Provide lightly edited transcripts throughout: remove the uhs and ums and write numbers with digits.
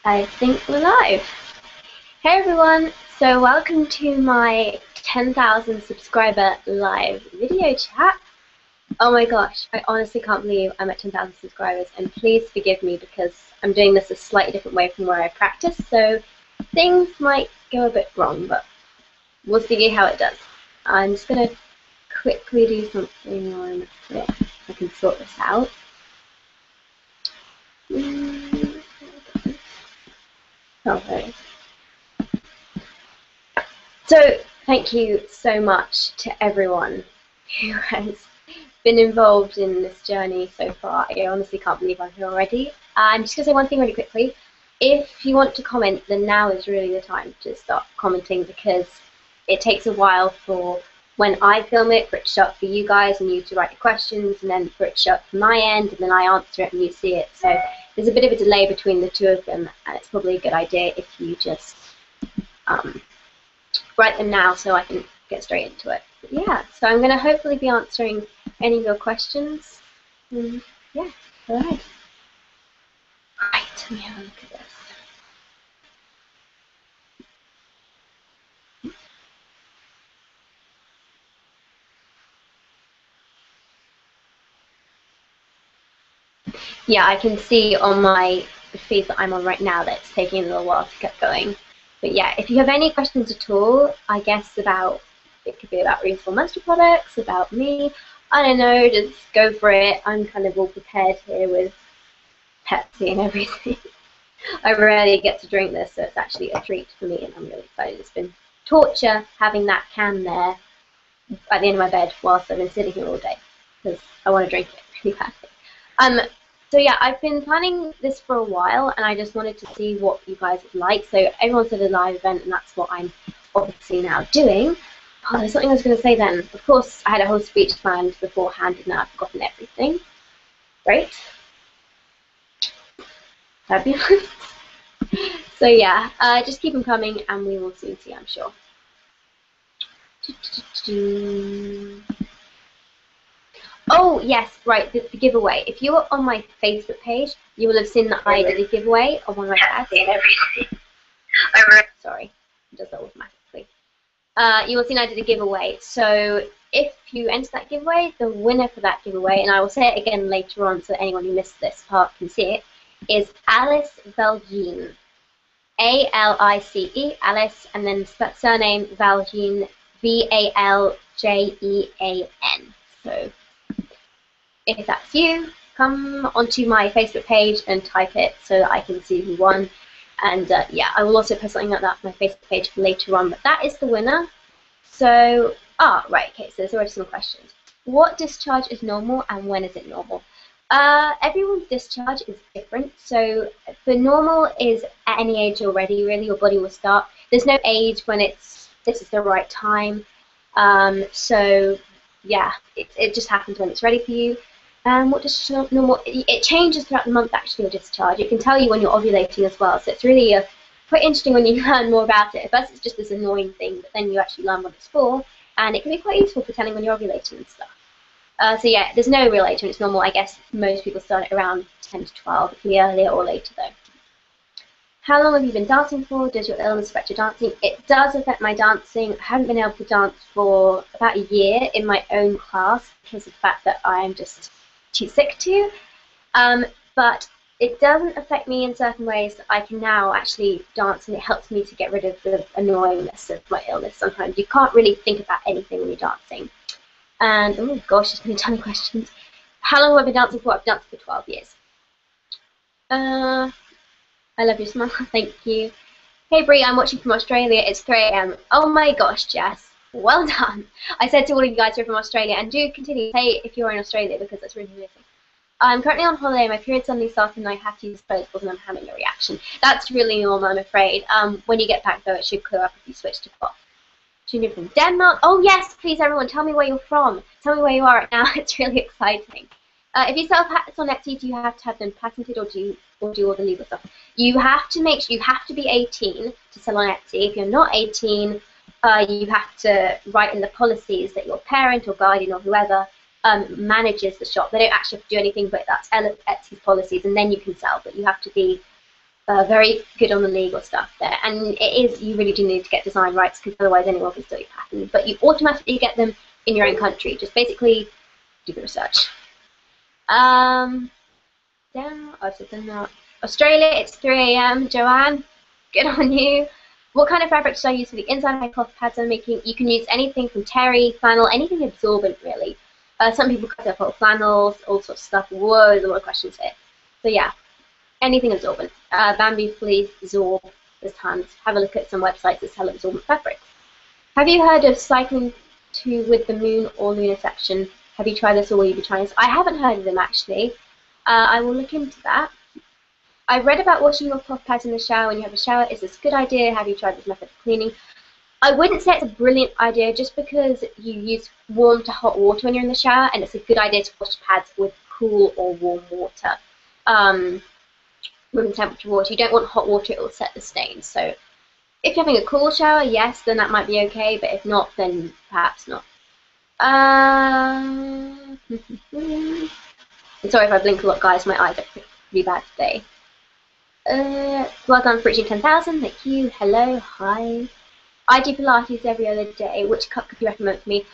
I think we're live. Hey everyone, so welcome to my 10,000 subscriber live video chat. Oh my gosh, I honestly can't believe I'm at 10,000 subscribers, and please forgive me because I'm doing this a slightly different way from where I practice, so things might go a bit wrong, but we'll see how it does. I'm just going to quickly do something on it. I can sort this out. Oh, there it is. So, thank you so much to everyone who has been involved in this journey so far. I honestly can't believe I'm here already. I'm just going to say one thing really quickly. If you want to comment, then now is really the time to start commenting, because it takes a while for when I film it, for it to show up for you guys and you to write your questions, and then for it to show up from my end, and then I answer it and you see it. So there's a bit of a delay between the two of them, and it's probably a good idea if you just write them now so I can get straight into it. But yeah, so I'm going to hopefully be answering any of your questions. Yeah, all right. Right, let me have a look at this. Yeah, I can see on my feed that I'm on right now that it's taking a little while to get going. But yeah, if you have any questions at all, I guess about, it could be about reusable menstrual products, about me, I don't know, just go for it. I'm kind of all prepared here with Pepsi and everything. I rarely get to drink this, so it's actually a treat for me, and I'm really excited. It's been torture having that can there at the end of my bed whilst I've been sitting here all day, because I want to drink it really badly. So yeah, I've been planning this for a while, and I just wanted to see what you guys would like. So everyone's at a live event, and that's what I'm obviously now doing. Oh, there's something I was going to say then. Of course, I had a whole speech planned beforehand, and now I've forgotten everything. Great. Fabulous. So yeah, just keep them coming, and we will soon see, I'm sure. Oh yes, right, the giveaway. If you were on my Facebook page, you will have seen that I did a giveaway on one of my tags. Sorry, it does that automatically. You will have seen I did a giveaway. So if you enter that giveaway, the winner for that giveaway, and I will say it again later on so anyone who missed this part can see it, is Alice Valjean. A-L-I-C-E, Alice, and then surname Valjean, V-A-L-J-E-A-N. So if that's you, come onto my Facebook page and type it so that I can see who won. And yeah, I will also post something like that on my Facebook page later on. But that is the winner. So, right, okay, so there's already some questions. What discharge is normal, and when is it normal? Everyone's discharge is different. So the normal is at any age already, really, your body will start. There's no age when this is the right time. So yeah, it just happens when it's ready for you. What discharge normal? It changes throughout the month, actually, your discharge. It can tell you when you're ovulating as well. So it's really quite interesting when you learn more about it. At first it's just this annoying thing, but then you actually learn what it's for, and it can be quite useful for telling when you're ovulating and stuff. So yeah, there's no real age when it's normal. I guess most people start at around 10 to 12. It can be earlier or later though. How long have you been dancing for? Does your illness affect your dancing? It does affect my dancing. I haven't been able to dance for about a year in my own class because of the fact that I'm just too sick to. But it doesn't affect me in certain ways. I can now actually dance, and it helps me to get rid of the annoyingness of my illness sometimes. You can't really think about anything when you're dancing. And, oh gosh, there's been a ton of questions. How long have I been dancing for? I've danced for 12 years. I love your smile, thank you. Hey Brie, I'm watching from Australia. It's 3 AM. Oh my gosh, Jess. Well done. I said to all of you guys who are from Australia, and do continue to say if you're in Australia, because that's really amazing. I'm currently on holiday. My period suddenly started, and I have to use disposables, and I'm having a reaction. That's really normal, I'm afraid. When you get back, though, it should clear up if you switch to cloth. Tuning in from Denmark. Oh yes, please everyone, tell me where you're from. Tell me where you are right now. It's really exciting. If you sell hats on Etsy, do you have to have them patented, or do all the legal stuff? You have to make sure you have to be 18 to sell on Etsy. If you're not 18, you have to write in the policies that your parent or guardian or whoever manages the shop. They don't actually have to do anything, but that's Etsy's policies, and then you can sell. But you have to be very good on the legal stuff there. And it is, you really do need to get design rights because otherwise anyone can steal your patent. But you automatically get them in your own country. Just basically do the research. I've done that. Australia, it's 3 AM. Joanne, good on you. What kind of fabric should I use for the inside of my cloth pads I'm making? You can use anything from terry, flannel, anything absorbent really. Some people cut up whole flannels, all sorts of stuff. Whoa, there's a lot of questions here. So yeah, anything absorbent. Bamboo fleece, Zorb, there's tons. Have a look at some websites that sell absorbent fabrics. Have you heard of cycling with the moon or lunar section? Have you tried this or will you be trying this? I haven't heard of them actually. I will look into that. I read about washing your cloth pads in the shower when you have a shower. Is this a good idea? Have you tried this method of cleaning? I wouldn't say it's a brilliant idea just because you use warm to hot water when you're in the shower, and it's a good idea to wash pads with cool or warm water. Room temperature water. You don't want hot water, it will set the stains. So if you're having a cool shower, yes, then that might be okay, but if not, then perhaps not. Sorry if I blink a lot, guys. My eyes are pretty bad today. Well done for reaching 10,000. Thank you. Hello. Hi. I do Pilates every other day. Which cup could you recommend for me?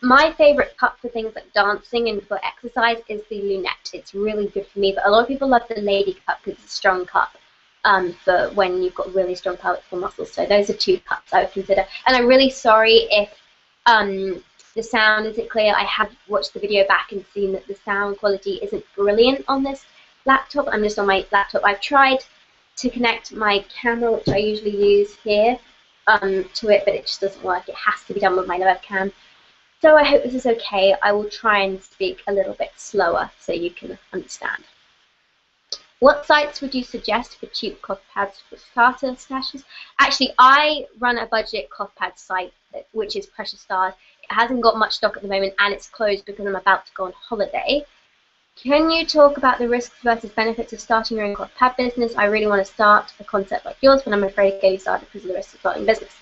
My favourite cup for things like dancing and for exercise is the lunette. It's really good for me, but a lot of people love the lady cup because it's a strong cup for when you've got really strong powerful muscles. So those are 2 cups I would consider. And I'm really sorry if the sound isn't clear. I have watched the video back and seen that the sound quality isn't brilliant on this laptop. I'm just on my laptop. I've tried to connect my camera, which I usually use here, to it, but it just doesn't work. It has to be done with my webcam. So I hope this is okay. I will try and speak a little bit slower so you can understand. What sites would you suggest for cheap cloth pads for starter stashes? Actually, I run a budget cloth pad site, which is Precious Stars. It hasn't got much stock at the moment, and it's closed because I'm about to go on holiday. Can you talk about the risks versus benefits of starting your own cloth pad business? I really want to start a concept like yours, but I'm afraid to get you started because of the risks of starting a business.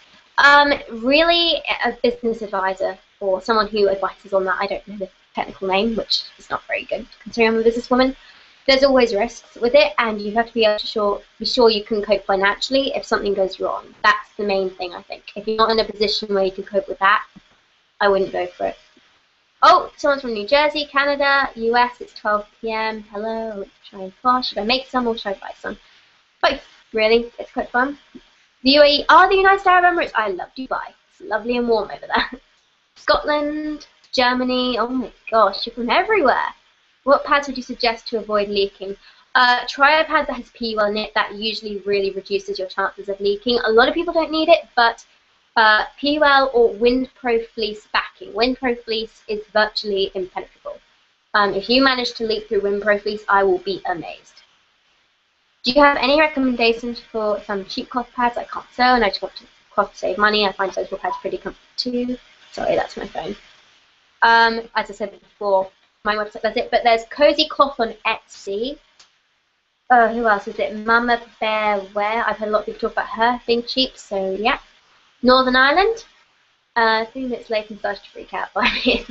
Really, a business advisor or someone who advises on that. I don't know the technical name, which is not very good considering I'm a businesswoman. There's always risks with it, and you have to be able to be sure you can cope financially if something goes wrong. That's the main thing, I think. If you're not in a position where you can cope with that, I wouldn't go for it. Oh, someone's from New Jersey, Canada, US, it's 12 PM. Hello, let's try and flash. Should I make some or should I buy some? Both, really, it's quite fun. The UAE are the United Arab Emirates. I love Dubai. It's lovely and warm over there. Scotland, Germany, oh my gosh, you're from everywhere. What pads would you suggest to avoid leaking? Try a pad that has PUL in it. That usually really reduces your chances of leaking. A lot of people don't need it, but PUL or windproof fleece backing. Windproof fleece is virtually impenetrable. If you manage to leak through windproof fleece, I will be amazed. Do you have any recommendations for some cheap cloth pads? I can't sew and I just want to save money. I find sewable pads pretty comfortable too. Sorry, that's my phone. As I said before, my website does it, but there's Cozy Cloth on Etsy. Who else is it? Mama Bear Wear. I've heard a lot of people talk about her being cheap, so yeah. Northern Ireland. 3 minutes late and started to freak out by me.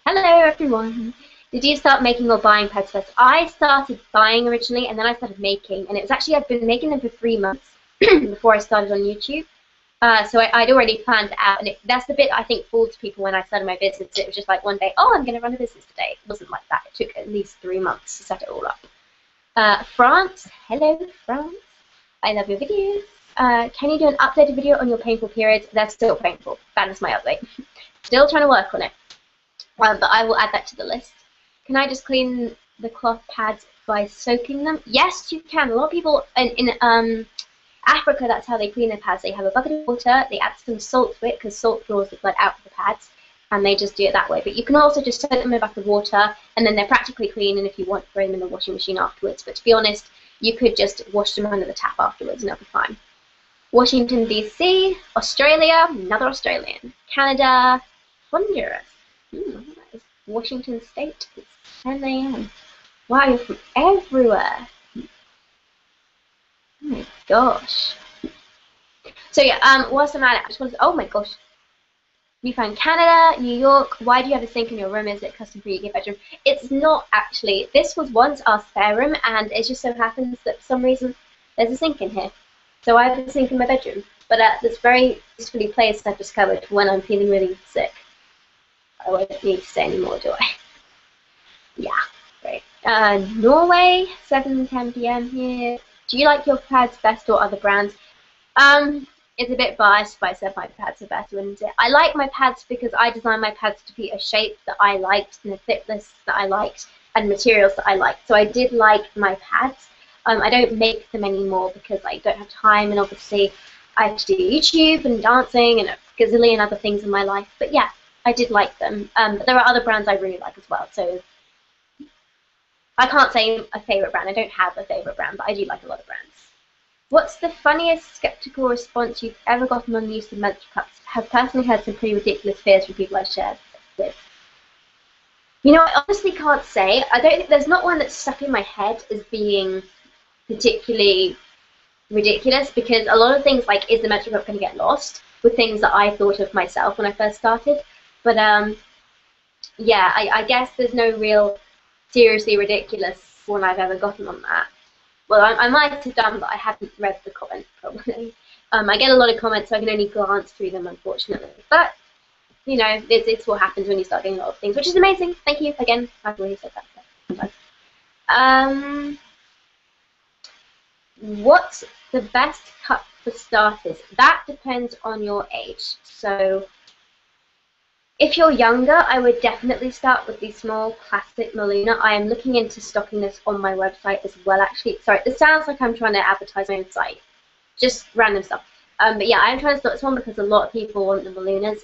Hello everyone. Did you start making or buying pads first? I started buying originally and then I started making, and it was actually, I've been making them for 3 months before I started on YouTube. So I'd already planned it out, and that's the bit I think fools people when I started my business. It was just like one day, oh, I'm going to run a business today. It wasn't like that. It took at least 3 months to set it all up. France, hello France. I love your videos. Can you do an updated video on your painful periods? They're still painful. That is my update. Still trying to work on it. But I will add that to the list. Can I just clean the cloth pads by soaking them? Yes, you can. A lot of people in Africa, that's how they clean their pads. They have a bucket of water, they add some salt to it because salt draws the blood out of the pads, and they just do it that way. But you can also just soak them in a bucket of water, and then they're practically clean, and if you want, throw them in the washing machine afterwards. But to be honest, you could just wash them under the tap afterwards, and they'll be fine. Washington, D.C., Australia, another Australian, Canada, Honduras. That is Washington State. It's 10 AM. Wow, you're from everywhere. Oh my gosh. So yeah, whilst I'm at it, I just wanted to, oh my gosh. We found Canada, New York. Why do you have a sink in your room? Is it custom for your bedroom? It's not actually. This was once our spare room, and it just so happens that for some reason there's a sink in here. So I have a sink in my bedroom, but this very usefully placed, I've discovered, when I'm feeling really sick. I won't need to say any more, do I? Yeah, great. Norway, 7:10 p.m. here. Do you like your pads best or other brands? It's a bit biased, but I said my pads are better, isn't it? I like my pads because I designed my pads to be a shape that I liked and a thickness that I liked and materials that I liked. So I did like my pads. I don't make them anymore because I don't have time, and obviously I have to do YouTube and dancing and a gazillion other things in my life. But yeah, I did like them. But there are other brands I really like as well. So I can't say a favorite brand. I don't have a favorite brand, but I do like a lot of brands. What's the funniest skeptical response you've ever gotten on the use of menstrual cups? Have personally heard some pretty ridiculous fears from people I've shared with. You know, I honestly can't say. I don't think there's not one that's stuck in my head as being particularly ridiculous, because a lot of things like, is the menstrual cup going to get lost, were things that I thought of myself when I first started. But yeah, I guess there's no real seriously ridiculous one I've ever gotten on that. Well, I might have done, but I haven't read the comments, probably. I get a lot of comments, so I can only glance through them, unfortunately. But, you know, it's what happens when you start getting a lot of things, which is amazing. Thank you. Again, I've already said that. What's the best cup for starters? That depends on your age. So, if you're younger, I would definitely start with the small classic Maluna. I am looking into stocking this on my website as well, actually. Sorry, this sounds like I'm trying to advertise my own site. Just random stuff. But yeah, I'm trying to stock this one because a lot of people want the Malunas.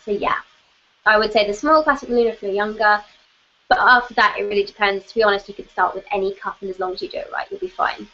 So yeah, I would say the small classic Maluna if you're younger. But after that, it really depends. To be honest, you could start with any cup, and as long as you do it right, you'll be fine.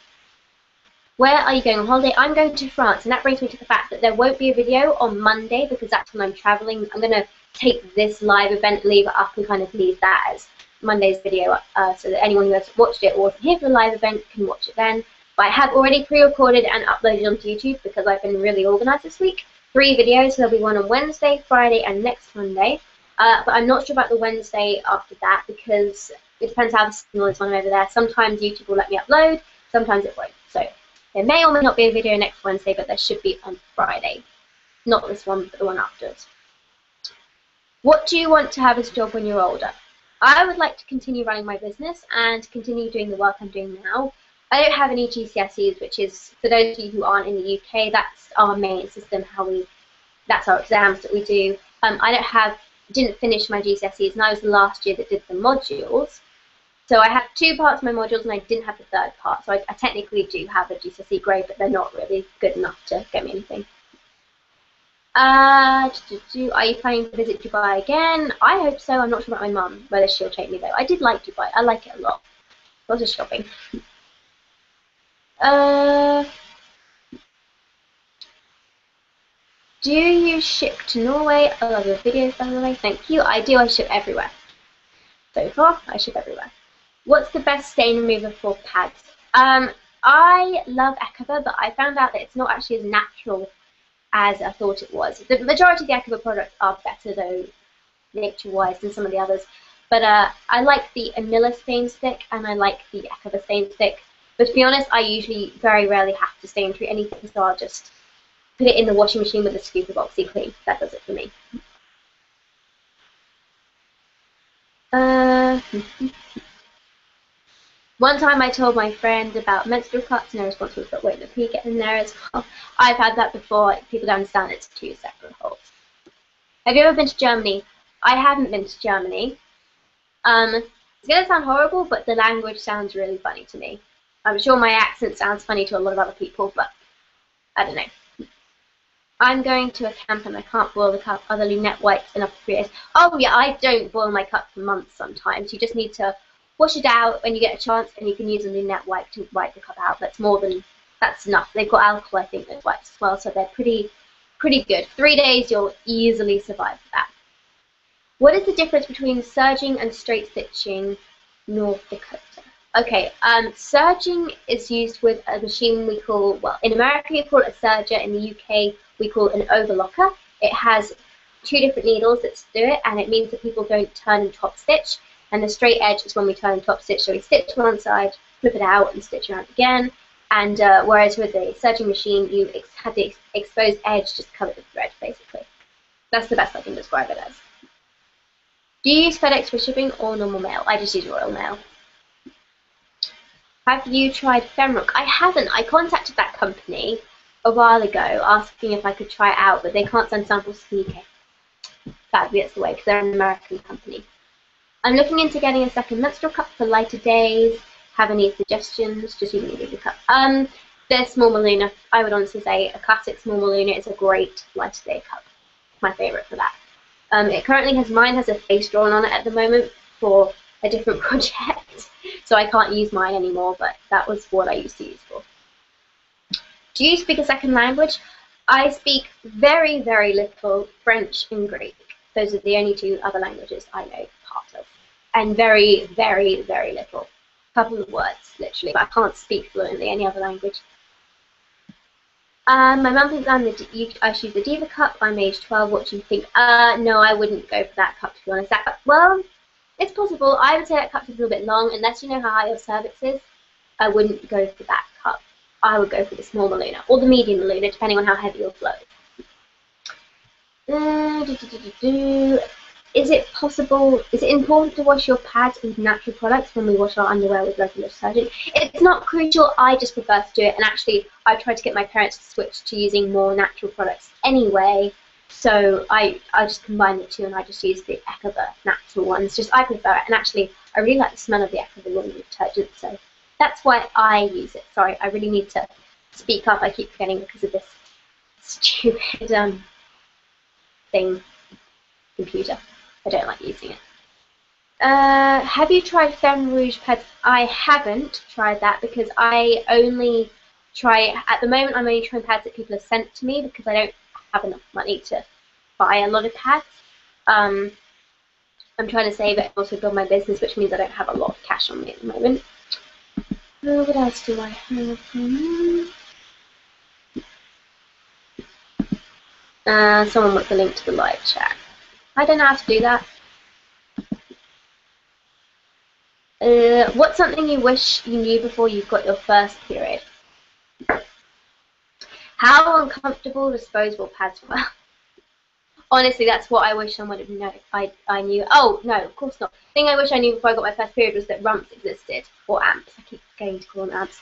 Where are you going on holiday? I'm going to France, and that brings me to the fact that there won't be a video on Monday because that's when I'm traveling. I'm going to take this live event, leave it up, and kind of leave that as Monday's video, so that anyone who hasn't watched it or wasn't here for the live event can watch it then. But I have already pre-recorded and uploaded onto YouTube because I've been really organised this week. 3 videos, so there'll be one on Wednesday, Friday, and next Monday. But I'm not sure about the Wednesday after that because it depends how the signal is when I'm over there. Sometimes YouTube will let me upload, sometimes it won't. So there may or may not be a video next Wednesday, but there should be on Friday. Not this one, but the one afterwards. What do you want to have as a job when you're older? I would like to continue running my business and continue doing the work I'm doing now. I don't have any GCSEs, which is, for those of you who aren't in the UK, that's our main system, that's our exams that we do. I didn't finish my GCSEs, and I was the last year that did the modules. So I had 2 parts of my modules, and I didn't have the 3rd part. So I technically do have a GCSE grade, but they're not really good enough to get me anything. Are you planning to visit Dubai again? I hope so. I'm not sure about my mum, whether she'll take me though. I did like Dubai. I like it a lot. Lots of shopping. Do you ship to Norway? I love your videos, by the way. Thank you. I do. I ship everywhere. So far, I ship everywhere. What's the best stain remover for pads? I love Ekova, but I found out that it's not actually as natural as I thought it was. The majority of the Ekova products are better, though, nature-wise, than some of the others. But I like the Anilla stain stick, and I like the Ekova stain stick. But to be honest, I usually very rarely have to stain treat anything, so I'll just put it in the washing machine with a scoop of OxyClean. That does it for me. One time I told my friend about menstrual cups and their response was, but wait, the pee get in there as well. I've had that before. People don't understand it's 2 separate holes. Have you ever been to Germany? I haven't been to Germany. It's going to sound horrible, but the language sounds really funny to me. I'm sure my accent sounds funny to a lot of other people, but I don't know. I'm going to a camp and I can't boil the cup. Are the lunette wipes enough for 3 days? Oh yeah, I don't boil my cup for months sometimes. You just need to wash it out when you get a chance, and you can use a lunette wipe to wipe the cup out. That's enough. They've got alcohol, I think, those wipes as well, so they're pretty good. 3 days, you'll easily survive that. What is the difference between serging and straight stitching, North Dakota? Okay, serging is used with a machine we call, well, in America we call it a serger, in the UK we call it an overlocker. It has 2 different needles that do it, and it means that people don't turn and top stitch. And the straight edge is when we turn and top stitch, so we stitch one side, flip it out, and stitch around again. And whereas with the serging machine, you had the exposed edge just covered with thread, basically. That's the best I can describe it as. Do you use FedEx for shipping or normal mail? I just use Royal Mail. Have you tried Femrock? I haven't. I contacted that company a while ago asking if I could try it out, but they can't send samples to the UK. Sadly, that's the way, because they're an American company. I'm looking into getting a second menstrual cup for lighter days. Have any suggestions? Just using a bigger cup. The small Maluna. I would honestly say a classic small Maluna is a great lighter day cup. My favourite for that. It currently has, mine has a face drawn on it at the moment for a different project, so I can't use mine anymore, but that was what I used to use for. Do you speak a second language? I speak very, very little French and Greek. Those are the only two other languages I know part of. And very, very, very little. A couple of words, literally, but I can't speak fluently any other language. My mum thinks I should use the Diva cup. I'm age 12. What do you think? No, I wouldn't go for that cup, to be honest. That cup, well, it's possible. I would say that cup's a little bit long. Unless you know how high your cervix is, I wouldn't go for that cup. I would go for the small Maluna or the medium Maluna, depending on how heavy your flow is. Is it important to wash your pads with natural products when we wash our underwear with regular detergent? It's not crucial, I just prefer to do it, and actually I tried to get my parents to switch to using more natural products anyway, so I just combine the two and I just use the Ecova natural ones. Just I prefer it, and actually I really like the smell of the Ecova laundry detergent, so that's why I use it. Sorry, I really need to speak up, I keep forgetting because of this stupid computer. I don't like using it. Have you tried Femme Rouge pads? I haven't tried that because I only try, at the moment I'm only trying pads that people have sent to me because I don't have enough money to buy a lot of pads. I'm trying to save it and also build my business, which means I don't have a lot of cash on me at the moment. What else do I have? Someone wants the link to the live chat. I don't know how to do that. What's something you wish you knew before you got your first period? How uncomfortable disposable pads were. Honestly, that's what I wish someone would know. I knew. Oh, no, of course not. The thing I wish I knew before I got my first period was that rumps existed, or amps. I keep going to call them amps.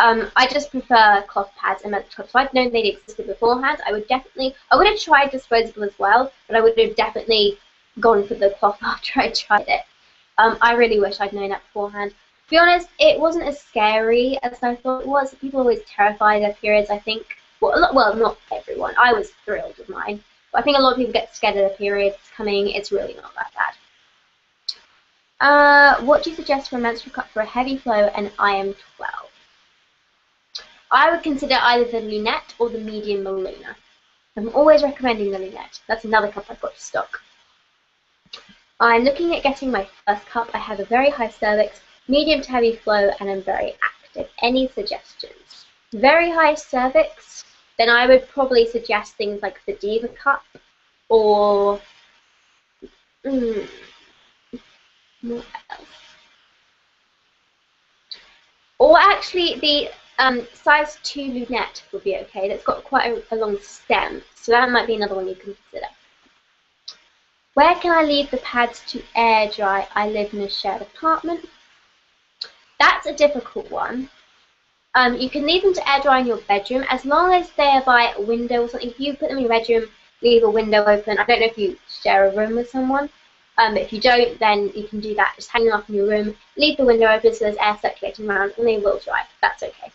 I just prefer cloth pads and menstrual cups. So I'd known they'd existed beforehand. I would have tried disposable as well, but I would have definitely gone for the cloth after I tried it. I really wish I'd known that beforehand. To be honest, it wasn't as scary as I thought it was. People always terrify their periods, I think. Well, not everyone. I was thrilled with mine. But I think a lot of people get scared of their periods coming. It's really not that bad. What do you suggest for a menstrual cup for a heavy flow and I am 12? I would consider either the lunette or the medium Maluna. I'm always recommending the lunette. That's another cup I've got to stock. I'm looking at getting my first cup. I have a very high cervix, medium to heavy flow, and I'm very active. Any suggestions? Very high cervix, then I would probably suggest things like the Diva cup or what else? Or actually the size 2 lunette would be okay. That's got quite a long stem, so that might be another one you can consider. Where can I leave the pads to air dry? I live in a shared apartment. That's a difficult one. You can leave them to air dry in your bedroom as long as they're by a window or something. If you put them in your bedroom, leave a window open. I don't know if you share a room with someone. But if you don't, then you can do that. Just hang them up in your room, leave the window open so there's air circulating around, and they will dry. That's okay.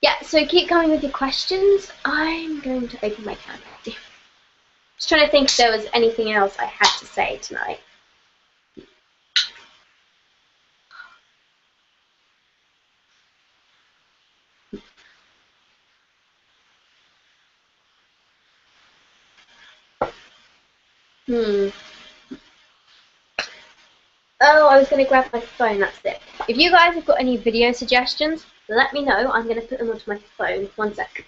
Yeah, so keep coming with your questions. I'm going to open my camera. Just trying to think if there was anything else I had to say tonight. Oh, I was going to grab my phone, that's it. If you guys have got any video suggestions, let me know. I'm going to put them onto my phone. One sec.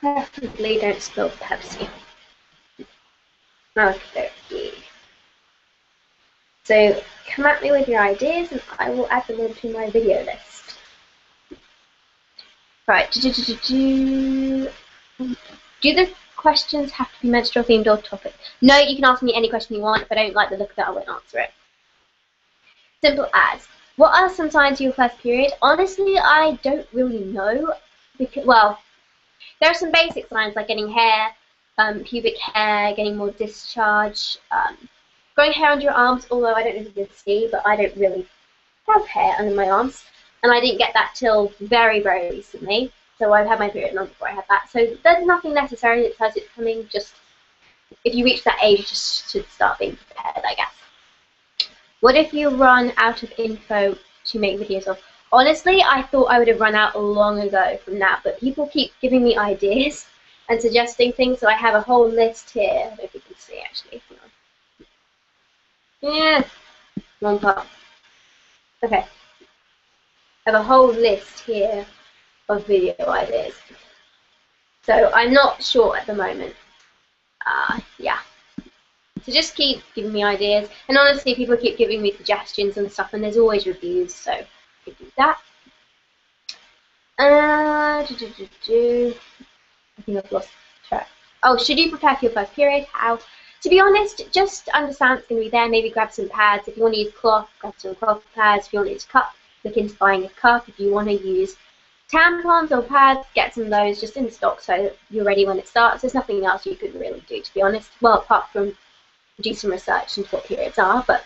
Preferably don't spill Pepsi. Okay. So come at me with your ideas and I will add them into my video list. Right. Do the questions have to be menstrual themed or topic? No, you can ask me any question you want. If I don't like the look of it, I won't answer it. Simple as. What are some signs of your first period? Honestly, I don't really know. Because, well, there are some basic signs like getting hair, pubic hair, getting more discharge, growing hair under your arms, although I don't know if you can see, but I don't really have hair under my arms. And I didn't get that till very, very recently. So I've had my period long before I had that. So there's nothing necessarily that says it's coming. Just if you reach that age, you just should start being prepared, I guess. What if you run out of info to make videos of? Honestly, I thought I would have run out long ago from that, but people keep giving me ideas and suggesting things, so I have a whole list here. I don't know if you can see, actually. Yeah, wrong part. Okay. I have a whole list here of video ideas. So I'm not sure at the moment. Yeah. So just keep giving me ideas. And honestly, people keep giving me suggestions and stuff, and there's always reviews, so you can do that. I think I've lost track. Oh, should you prepare for your first period? How? To be honest, just understand it's going to be there. Maybe grab some pads. If you want to use cloth, grab some cloth pads. If you want to use a cup, look into buying a cup. If you want to use tampons or pads, get some of those just in stock so that you're ready when it starts. There's nothing else you could really do, to be honest. Well, apart from do some research into what periods are, but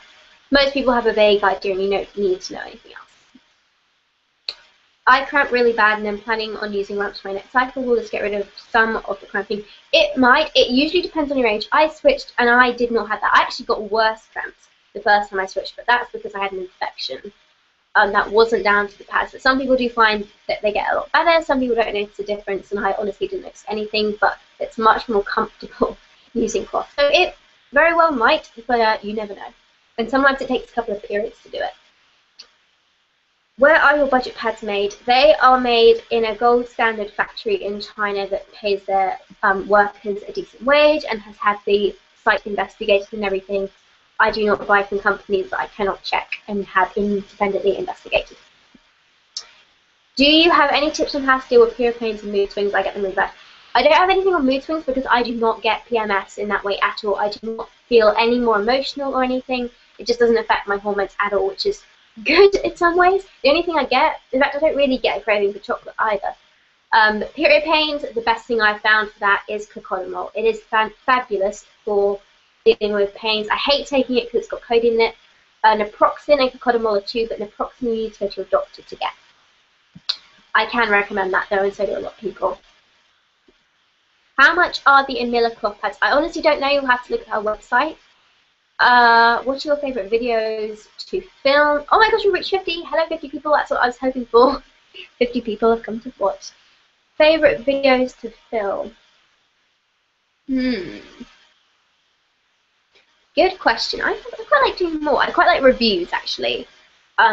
most people have a vague idea and you don't need to know anything else. I cramp really bad and I'm planning on using ramps for my next cycle. Will this get rid of some of the cramping? It might. It usually depends on your age. I switched and I did not have that. I actually got worse cramps the first time I switched, but that's because I had an infection. That wasn't down to the pads. But some people do find that they get a lot better. Some people don't notice a difference, and I honestly didn't notice anything, but it's much more comfortable using cloth. So it very well might, but you never know. And sometimes it takes a couple of periods to do it. Where are your budget pads made? They are made in a gold standard factory in China that pays their workers a decent wage and has had the site investigated and everything. I do not buy from companies that I cannot check and have independently investigated. Do you have any tips on how to deal with period pains and mood swings? I get them really bad. I don't have anything on mood swings because I do not get PMS in that way at all. I do not feel any more emotional or anything. It just doesn't affect my hormones at all, which is good in some ways. The only thing I get, in fact, I don't really get a craving for chocolate either. Period pains, the best thing I've found for that is cocodamol. It is fabulous for dealing with pains. I hate taking it because it's got codeine in it. Naproxen and cocodamol are two, but naproxen you need to go to your doctor to get. I can recommend that though, and so do a lot of people. How much are the Emila cloth pads? I honestly don't know. You'll have to look at our website. What's your favourite videos to film? Oh my gosh, we reached 50. Hello, 50 people. That's what I was hoping for. 50 people have come to watch. Favourite videos to film? Good question. I quite like doing more. I quite like reviews, actually,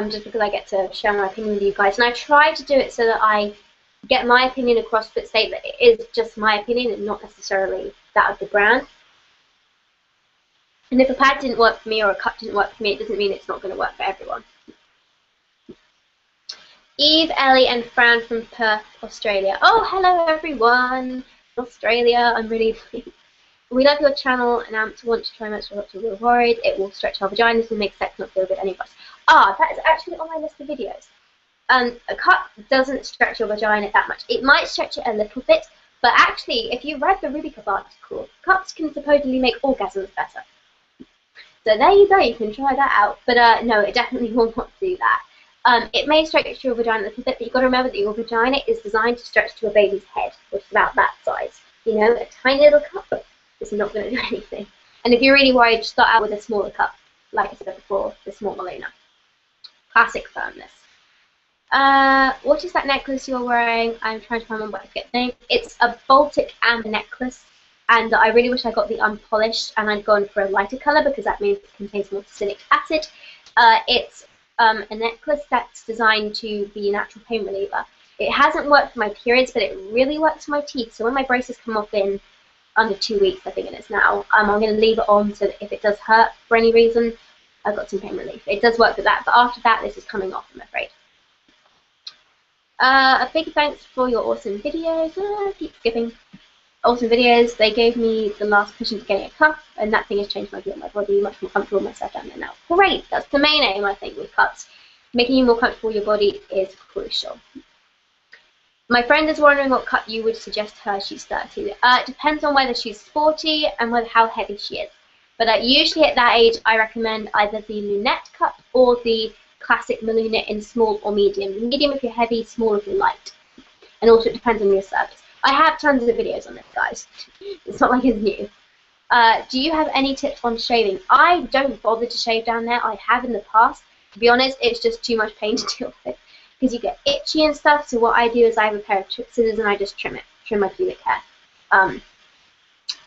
just because I get to share my opinion with you guys. And I try to do it so that I get my opinion across, but state that it is just my opinion and not necessarily that of the brand. And if a pad didn't work for me or a cup didn't work for me, it doesn't mean it's not going to work for everyone. Eve, Ellie, and Fran from Perth, Australia. Oh, hello everyone. Australia, I'm really pleased. We love your channel and want to try menstrual lots. We're worried it will stretch our vaginas and make sex not feel good any of us. That is actually on my list of videos. A cup doesn't stretch your vagina that much. It might stretch it a little bit, but actually, if you read the Ruby Cup article, cups can supposedly make orgasms better. So there you go, you can try that out. But no, it definitely will not do that. It may stretch your vagina a little bit, but you've got to remember that your vagina is designed to stretch to a baby's head, which is about that size. You know, a tiny little cup is not going to do anything. And if you're really worried, start out with a smaller cup, like I said before, the small Maluna. Classic firmness. What is that necklace you're wearing? I'm trying to find one, but I forget the name. It's a Baltic amber necklace, and I really wish I got the unpolished, and I'd gone for a lighter colour because that means it contains more succinic acid. It's a necklace that's designed to be a natural pain reliever. It hasn't worked for my periods, but it really works for my teeth. So when my braces come off in under 2 weeks, I think it is now, I'm going to leave it on so that if it does hurt for any reason, I've got some pain relief. It does work with that, but after that, this is coming off, I'm afraid. A big thanks for your awesome videos. Keep skipping. Awesome videos. They gave me the last push into getting a cuff, and that thing has changed my view on my body, much more comfortable with myself down there now. Great. That's the main aim, I think, with cuts. Making you more comfortable with your body is crucial. My friend is wondering what cut you would suggest her. She's 30. It depends on whether she's sporty and how heavy she is. But usually at that age, I recommend either the lunette cut or the classic lunette in small or medium. Medium if you're heavy, small if you're light. And also it depends on your cervix. I have tons of videos on this, guys. It's not like it's new. Do you have any tips on shaving? I don't bother to shave down there. I have in the past. To be honest, it's just too much pain to deal with because you get itchy and stuff. So what I do is I have a pair of scissors and I just trim my pubic hair.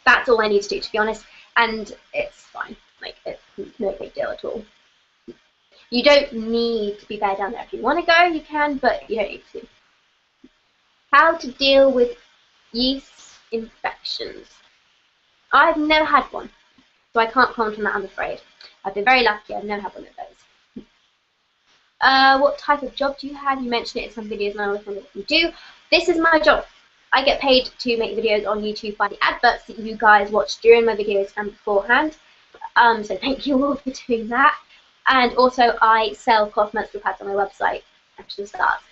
That's all I need to do, to be honest. And it's fine. Like, it's no big deal at all. You don't need to be bare down there. If you want to go, you can, but you don't need to. How to deal with yeast infections. I've never had one, so I can't comment on that, I'm afraid. I've been very lucky. I've never had one of those. What type of job do you have? You mentioned it in some videos, and I always wonder what you do. This is my job. I get paid to make videos on YouTube by the adverts that you guys watch during my videos and beforehand. So thank you all for doing that. And also, I sell cloth menstrual pads on my website after the start.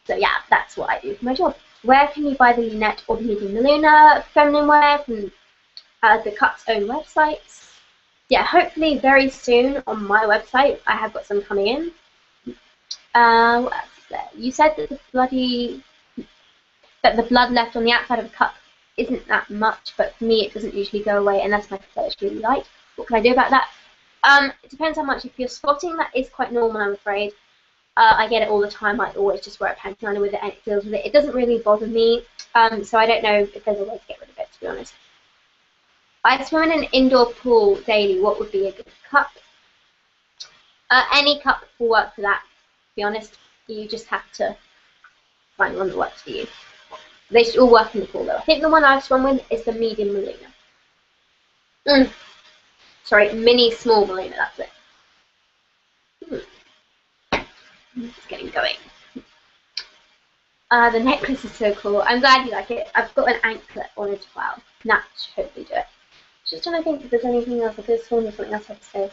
So yeah, that's what I do for my job. Where can you buy the lunette or the medium Maluna feminine wear from the Cut's own websites? Yeah, hopefully very soon on my website. I have got some coming in. What else is there? You said that the blood left on the outside of a cup isn't that much, but for me it doesn't usually go away unless my blood is really light. What can I do about that? It depends how much. If you're spotting, that is quite normal, I'm afraid. I get it all the time. I always just wear a panty liner with it and it deals with it. It doesn't really bother me, so I don't know if there's a way to get rid of it, to be honest. I swim in an indoor pool daily. What would be a good cup? Any cup will work for that, to be honest. You just have to find one that works for you. They should all work in the pool, though. I think the one I've swum with is the medium Maluna. Sorry, mini small Maluna, that's it. It's getting going. The necklace is so cool. I'm glad you like it. I've got an anklet on as well. That should hopefully do it. Just trying to think if there's anything else. I could have sworn there's something else I have to say.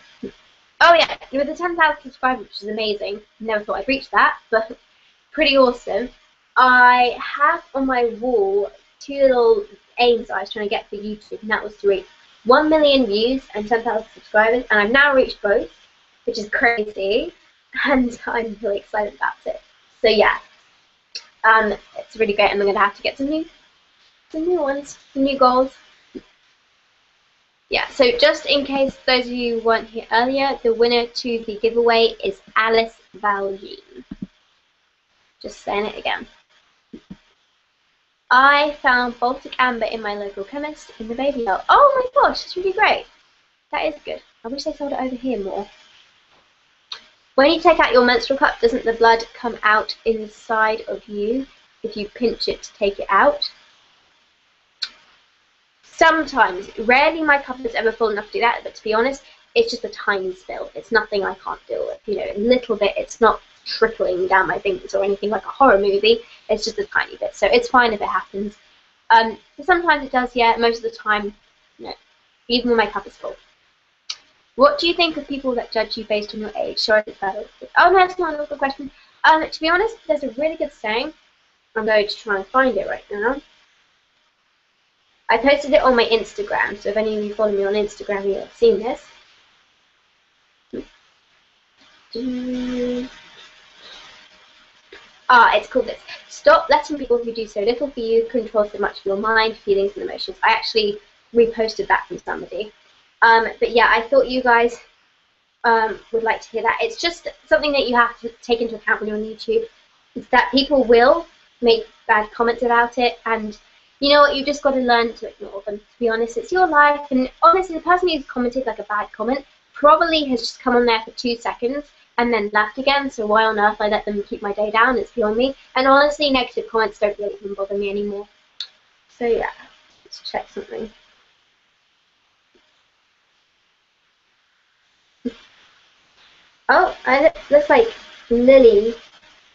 Oh yeah, with the 10,000 subscribers, which is amazing. Never thought I'd reach that, but pretty awesome. I have on my wall 2 little aims I was trying to get for YouTube, and that was to reach 1 million views and 10,000 subscribers, and I've now reached both, which is crazy, and I'm really excited about it. So yeah, it's really great, and I'm going to have to get some new ones, some new goals. Yeah, so just in case those of you who weren't here earlier, the winner to the giveaway is Alice Valjean. Just saying it again. I found Baltic Amber in my local chemist in the baby aisle. Oh my gosh, that's really great. That is good. I wish they sold it over here more. When you take out your menstrual cup, doesn't the blood come out inside of you if you pinch it to take it out? Sometimes. Rarely my cup is ever full enough to do that, but to be honest, it's just a tiny spill. It's nothing I can't deal with. You know, a little bit. It's not trickling down my fingers or anything like a horror movie. It's just a tiny bit. So it's fine if it happens. Sometimes it does, yeah. Most of the time, no. Even when my cup is full. What do you think of people that judge you based on your age? Sorry, it's bad. Oh no, that's not a good question. To be honest, there's a really good saying. I'm going to try and find it right now. I posted it on my Instagram, so if any of you follow me on Instagram, you'll have seen this. It's called this. Stop letting people who do so little for you control so much of your mind, feelings, and emotions. I actually reposted that from somebody. But yeah, I thought you guys would like to hear that. It's just something that you have to take into account when you're on YouTube. It's that people will make bad comments about it, and you know what, you've just got to learn to ignore them. To be honest, it's your life, and honestly, the person who's commented like a bad comment probably has just come on there for 2 seconds and then left again. So why on earth I let them keep my day down? It's beyond me. And honestly, negative comments don't really even bother me anymore. So yeah, let's check something. Oh, looks like Lily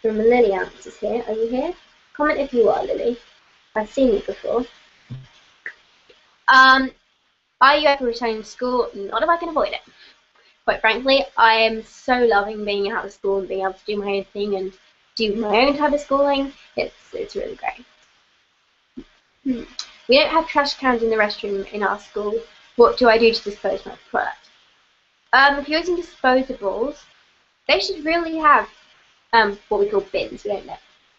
from Lily Answers here. Are you here? Comment if you are, Lily. I've seen you before. Are you ever returning to school? Not if I can avoid it. Quite frankly, I am so loving being out of school and being able to do my own thing and do my own type of schooling. It's really great. We don't have trash cans in the restroom in our school. What do I do to dispose my product? If you're using disposables, they should really have what we call bins. We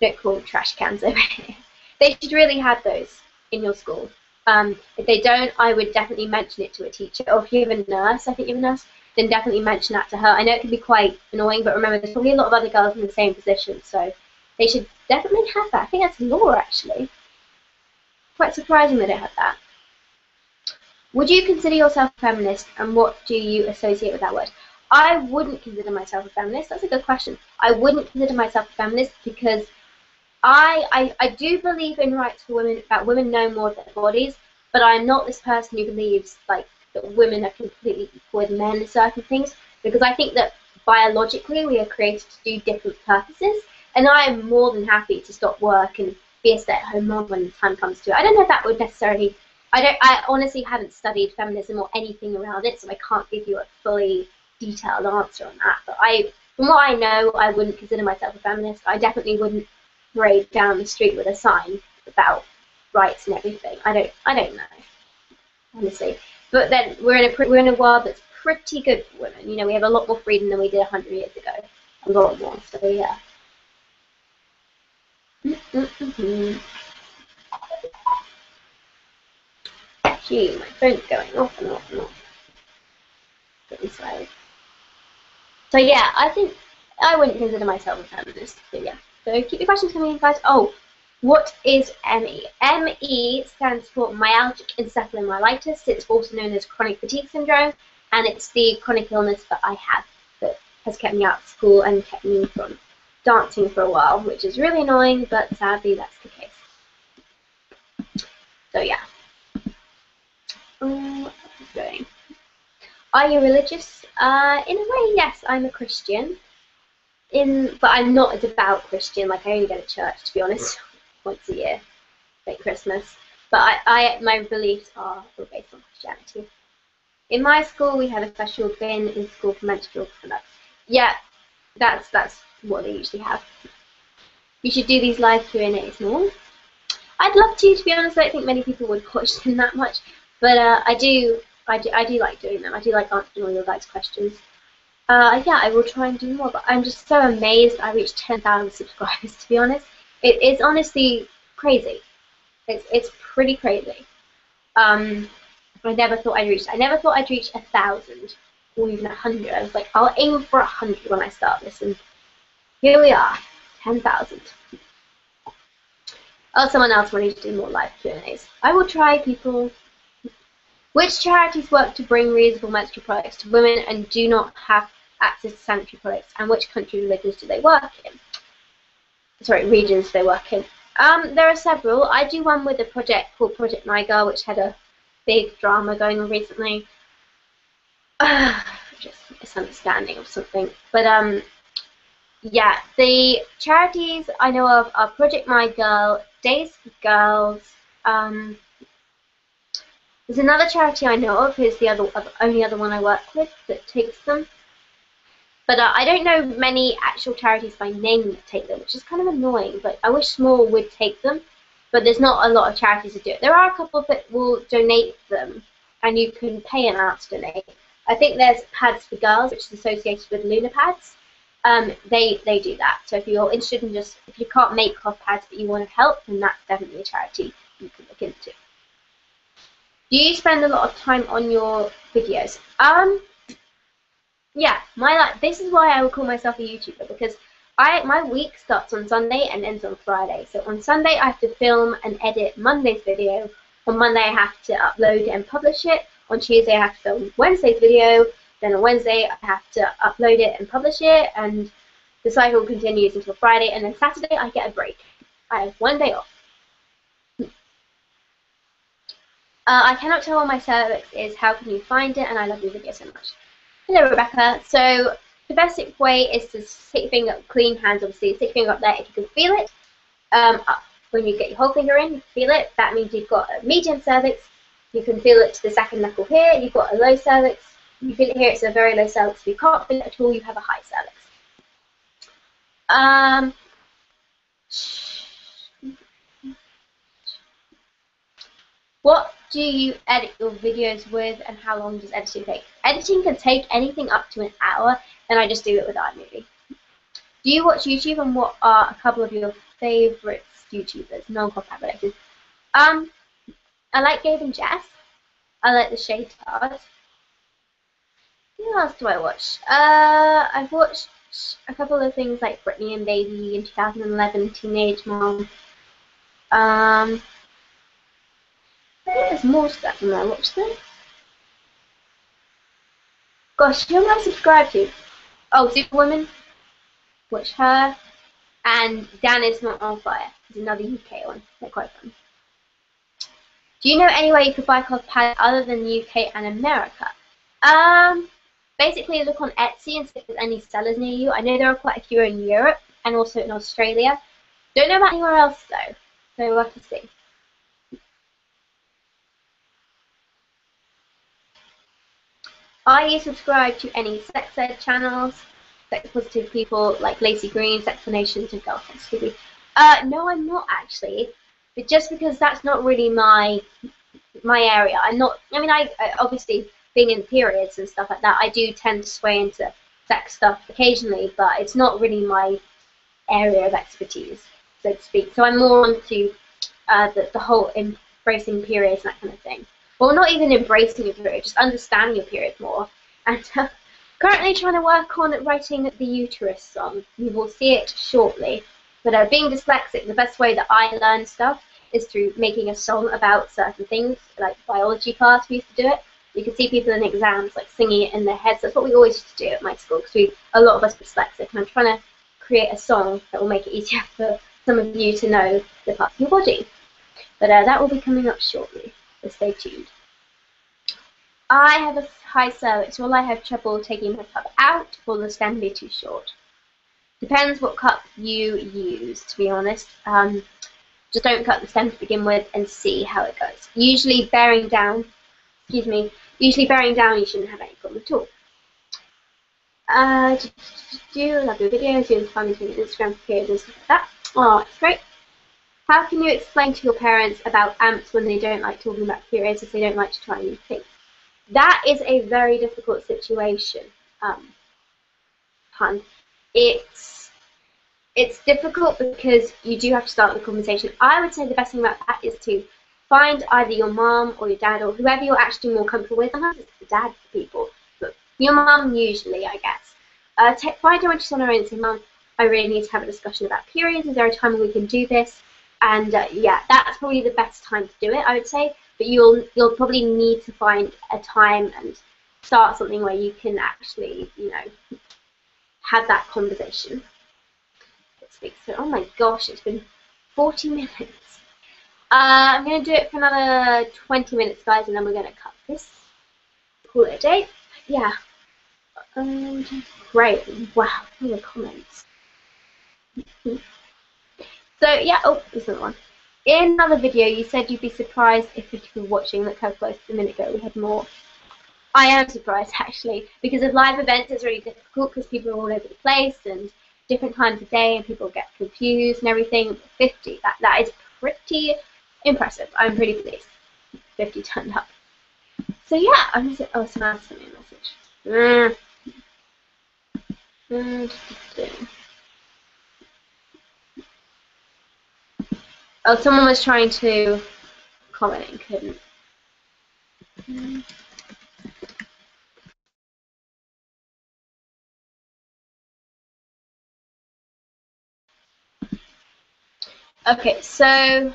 don't call them trash cans over here. They should really have those in your school. If they don't, I would definitely mention it to a teacher. Or if you have a nurse, I think you have a nurse, then definitely mention that to her. I know it can be quite annoying, but remember, there's probably a lot of other girls in the same position, so they should definitely have that. I think that's law, actually. Quite surprising they don't have that. Would you consider yourself a feminist, and what do you associate with that word? I wouldn't consider myself a feminist. That's a good question. I wouldn't consider myself a feminist because I do believe in rights for women, that women know more of their bodies, but I'm not this person who believes like that women are completely equal with men in certain things, because I think that biologically we are created to do different purposes, and I am more than happy to stop work and be a stay-at-home mom when the time comes to it. I don't know if that would necessarily, I honestly haven't studied feminism or anything around it, so I can't give you a fully detailed answer on that, but from what I know, I wouldn't consider myself a feminist. I definitely wouldn't parade down the street with a sign about rights and everything. I don't know, honestly. But then we're in a world that's pretty good for women. You know, we have a lot more freedom than we did 100 years ago. A lot more. So yeah. Gee, my phone's going off and off and off. Getting slow. So yeah, I think I wouldn't consider myself a feminist. But yeah. So keep your questions coming in, guys. Oh, what is ME? ME stands for myalgic encephalomyelitis. It's also known as chronic fatigue syndrome, and it's the chronic illness that I have that has kept me out of school and kept me from dancing for a while, which is really annoying, but sadly that's the case. So yeah. What's going? Are you religious? In a way, yes, I'm a Christian. But I'm not a devout Christian. Like, I only go to church, to be honest, once a year, like Christmas. But my beliefs are all based on Christianity. In my school, we have a special bin in school for menstrual products. Yeah, that's what they usually have. You should do these live Q&As more. I'd love to be honest. I don't think many people would watch them that much, but I do like doing them. I do like answering all your guys' questions. Yeah, I will try and do more, but I'm just so amazed I reached 10,000 subscribers, to be honest. It is honestly crazy. It's pretty crazy. I never thought I'd reach 1,000 or even 100. I was like, I'll aim for 100 when I start this, and here we are, 10,000. Oh, someone else wanted to do more live Q&As. I will try, people. Which charities work to bring reusable menstrual products to women and do not have access to sanitary products, and which country religions do they work in? Sorry, regions do they work in? There are several. I do one with a project called Project My Girl, which had a big drama going on recently. Just misunderstanding of something. But yeah, the charities I know of are Project My Girl, Days for Girls. There's another charity I know of, who's the only other one I work with that takes them. But I don't know many actual charities by name that take them, which is kind of annoying, but I wish more would take them. But there's not a lot of charities that do it. There are a couple that will donate them, and you can pay an amount to donate. I think there's Pads for Girls, which is associated with Lunar Pads. They do that. So if you're interested in if you can't make cloth pads but you want to help, then that's definitely a charity you can look into. Do you spend a lot of time on your videos? Yeah, this is why I would call myself a YouTuber, because my week starts on Sunday and ends on Friday. So on Sunday I have to film and edit Monday's video. On Monday I have to upload and publish it. On Tuesday I have to film Wednesday's video. Then on Wednesday, I have to upload it and publish it, and the cycle continues until Friday, and then Saturday, I get a break. I have 1 day off. I cannot tell what my cervix is. How can you find it? And I love your video so much. Hello, Rebecca. So the best way is to stick your finger, clean hands, obviously. Stick your finger up there if you can feel it. Up. When you get your whole finger in, you can feel it. That means you've got a medium cervix. You can feel it to the second knuckle here. You've got a low cervix. You feel it here. It's a very low cervix. If you can't feel it at all, you have a high cervix. What do you edit your videos with, and how long does editing take? Editing can take anything up to an hour, and I just do it with iMovie. Do you watch YouTube, and what are a couple of your favorites YouTubers, non-combat related? I like Gabe and Jess. I like the Shade Stars. Who else do I watch? I've watched a couple of things like Brittany and Baby in 2011, Teenage Mom. I think there's more stuff in there. Watch this. Gosh, who am I subscribed to? Oh, Superwoman. Watch her. And Dan Is Not On Fire. It's another UK one. They're quite fun. Do you know any way you could buy cosplay other than the UK and America? Basically look on Etsy and see if there's any sellers near you. I know there are quite a few in Europe and also in Australia. Don't know about anywhere else though, so we'll have to see. Are you subscribed to any sex ed channels? Sex positive people like Lacey Green, Sexplanations, and Girlfriend Scooby? No, I'm not actually. But just because that's not really my area. I obviously being in periods and stuff like that, I do tend to sway into sex stuff occasionally, but it's not really my area of expertise, so to speak. So I'm more onto the whole embracing periods and that kind of thing. Well, not even embracing your period, just understanding your period more. And currently trying to work on writing the uterus song. You will see it shortly. But being dyslexic, the best way that I learn stuff is through making a song about certain things, like biology class we used to do it. You can see people in exams like singing it in their heads. That's what we always used to do at my school, because a lot of us are dyslexic, and I'm trying to create a song that will make it easier for some of you to know the parts of your body. But that will be coming up shortly, so stay tuned. I have a high cervix. Will I have trouble taking my cup out? Will the stem be too short? Depends what cup you use, to be honest. Just don't cut the stem to begin with and see how it goes. Usually bearing down, you shouldn't have any problem at all. Love your videos, you're fun to Instagram for periods and stuff like that. Oh, it's great. How can you explain to your parents about amps when they don't like talking about periods, if they don't like to try new things? That is a very difficult situation, Hun. It's difficult because you do have to start the conversation. I would say the best thing about that is to find either your mom or your dad or whoever you're actually more comfortable with. Sometimes it's the dad people, but your mom usually, I guess. Find her when she's on her own and say, Mom, I really need to have a discussion about periods. Is there a time when we can do this? And yeah, that's probably the best time to do it, I would say. But you'll probably need to find a time and start something where you can actually, have that conversation. So, oh my gosh, it's been 40 minutes. I'm going to do it for another 20 minutes, guys, and then we're going to cut this. Call it a day. Yeah. Great. Wow. All the comments. So, yeah. Oh, there's another one. In another video, you said you'd be surprised if you were watching that close a minute ago. We had more. I am surprised, actually, because of live events, it's really difficult because people are all over the place and different times of day and people get confused and everything. 50, that is pretty impressive. I'm pretty pleased. 50 turned up. So yeah, I'm gonna say, oh, someone sent me a message. Oh, someone was trying to comment and couldn't. Okay, so,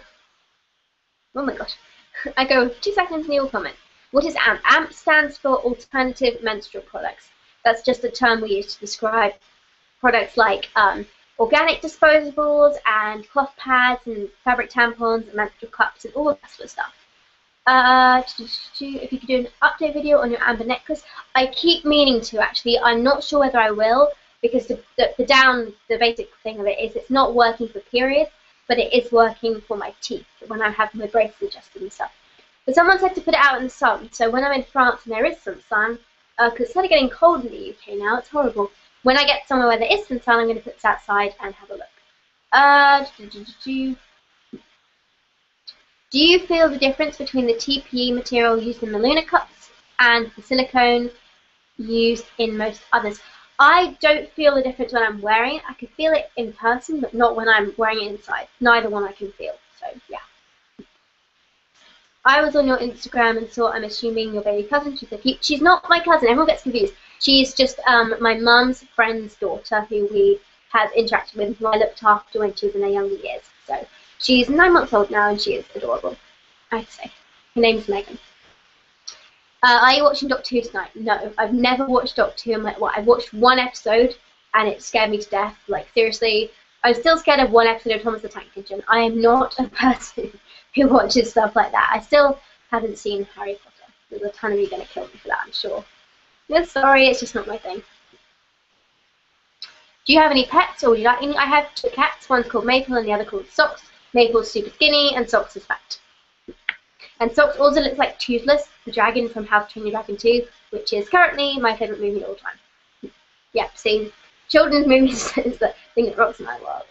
oh my gosh, I go 2 seconds and you'll comment. What is AMP? AMP stands for Alternative Menstrual Products. That's just a term we use to describe products like organic disposables and cloth pads and fabric tampons and menstrual cups and all of that sort of stuff. If you could do an update video on your amber necklace, I keep meaning to actually. I'm not sure whether I will, because the basic thing of it is it's not working for periods, but it is working for my teeth when I have my braces adjusted and stuff. But someone said to put it out in the sun, so when I'm in France and there is some sun, because it's started getting cold in the UK now, it's horrible. When I get somewhere where there is some sun, I'm going to put this outside and have a look. Do you feel the difference between the TPE material used in the Luna cups and the silicone used in most others? I don't feel the difference when I'm wearing it. I can feel it in person, but not when I'm wearing it inside. Neither one I can feel, so yeah. I was on your Instagram and saw, I'm assuming, your baby cousin. She's so cute. She's not my cousin. Everyone gets confused. She's just my mum's friend's daughter who we have interacted with, who I looked after when she was in her younger years. So she's 9 months old now and she is adorable, I'd say. Her name's Megan. Are you watching Doctor Who tonight? No, I've never watched Doctor Who. I've watched one episode and it scared me to death. Like, seriously, I'm still scared of one episode of Thomas the Tank Engine. I am not a person who watches stuff like that. I still haven't seen Harry Potter. There's a ton of you going to kill me for that, I'm sure. Yeah, sorry, it's just not my thing. Do you have any pets, or would you like any? I have 2 cats. One's called Maple and the other called Socks. Maple's super skinny and Socks is fat. And Socks also looks like Toothless, the dragon from How to Train Your Dragon 2, which is currently my favourite movie of all time. Yep, see, children's movies is the thing that rocks my world.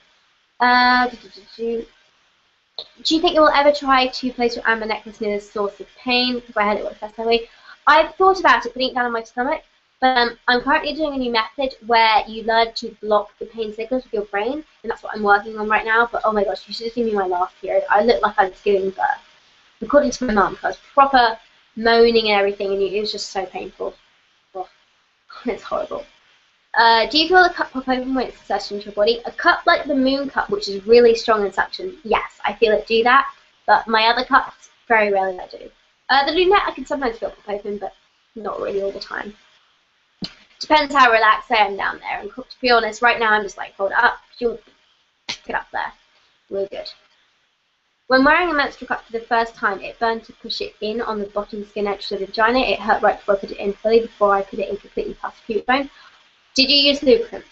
Do you think you will ever try to place your amber necklace near the source of pain? Because I heard it works best that way. I've thought about it, putting it down on my stomach, but I'm currently doing a new method where you learn to block the pain signals with your brain, and that's what I'm working on right now. But oh my gosh, you should have seen me my last period. I looked like I was giving birth. According to my mum, I was proper moaning and everything, and it was just so painful. Oh, it's horrible. Do you feel the cup pop open when it's inserted into your body? A cup like the Moon cup, which is really strong in suction, yes, I feel it do that. But my other cups, very rarely I do. The Lunette I can sometimes feel pop open, but not really all the time. Depends how relaxed I am down there. And to be honest, right now I'm just like, hold it up, get up there. We're good. When wearing a menstrual cup for the first time, it burned to push it in on the bottom skin edge of the vagina. It hurt right before I put it in fully, before I put it in completely past the pubic bone. Did you use lubricant?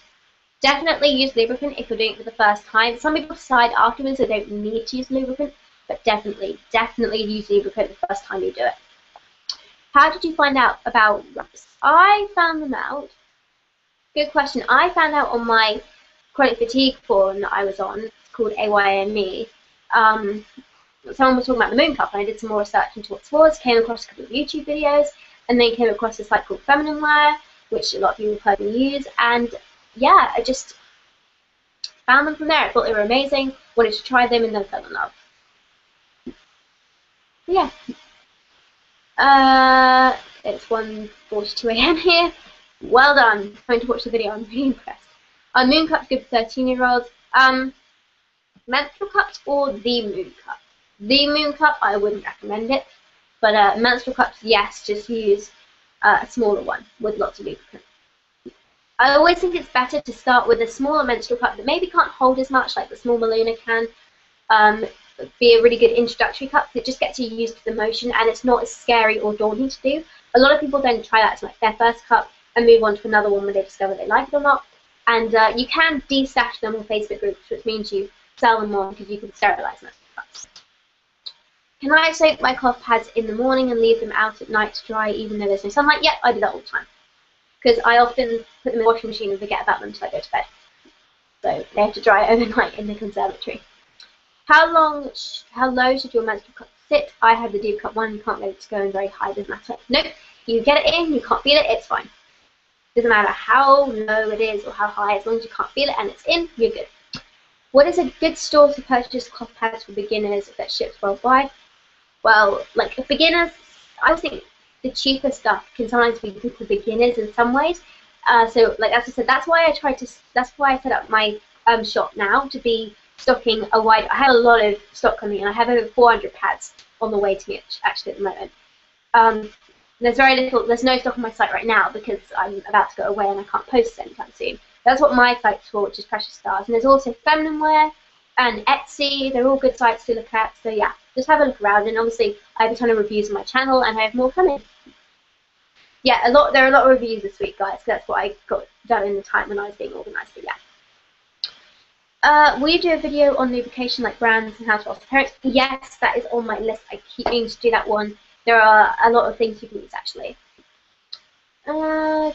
Definitely use lubricant if you're doing it for the first time. Some people decide afterwards they don't need to use lubricant, but definitely use lubricant the first time you do it. How did you find out about lumps? I found them out. Good question. I found out on my chronic fatigue forum that I was on. It's called AYME. Someone was talking about the Moon cup, and I did some more research into what it was, came across a couple of YouTube videos, and then came across a site called Feminine Wear, which a lot of you have heard me use, and yeah, I just found them from there. I thought they were amazing, wanted to try them, and then fell in love. Yeah. It's 1:42 AM here. Well done. Going to watch the video. I'm really impressed. Moon cup's good for 13-year-olds. Menstrual cups or the Moon cup? The Moon cup, I wouldn't recommend it. But menstrual cups, yes, just use a smaller one with lots of lubricant. I always think it's better to start with a smaller menstrual cup that maybe can't hold as much, like the small Maluna can. Be a really good introductory cup that just gets you used to the motion, and it's not as scary or daunting to do. A lot of people don't try that as like their first cup and move on to another one when they discover they like it or not. And you can de-stash them on Facebook groups, which means you sell them on because you can sterilize menstrual cups. Can I soak my cloth pads in the morning and leave them out at night to dry even though there's no sunlight? Yep, I do that all the time. Because I often put them in the washing machine and forget about them until I go to bed. So they have to dry overnight in the conservatory. How low should your menstrual cup sit? I have the deep cup one. You can't let it go in very high. Doesn't matter. Nope. You get it in. You can't feel it. It's fine. Doesn't matter how low it is or how high. As long as you can't feel it and it's in, you're good. What is a good store to purchase cloth pads for beginners that ships worldwide? Well, like for beginners, I think the cheaper stuff can sometimes be good for beginners in some ways. So, like as I said, that's why I set up my shop now to be stocking a wide. I have a lot of stock coming in. I have over 400 pads on the way to me actually at the moment. There's very little, there's no stock on my site right now because I'm about to go away and I can't post anytime soon. That's what my site's for, which is Precious Stars. And there's also Feminine Wear and Etsy. They're all good sites to look at. So yeah, just have a look around. And obviously, I have a ton of reviews on my channel and I have more coming. Yeah, there are a lot of reviews this week, guys. That's what I got done in the time when I was being organised. But yeah. Will you do a video on lubrication, like brands and how to ask parents? Yes, that is on my list. I keep meaning to do that one. There are a lot of things you can use, actually. What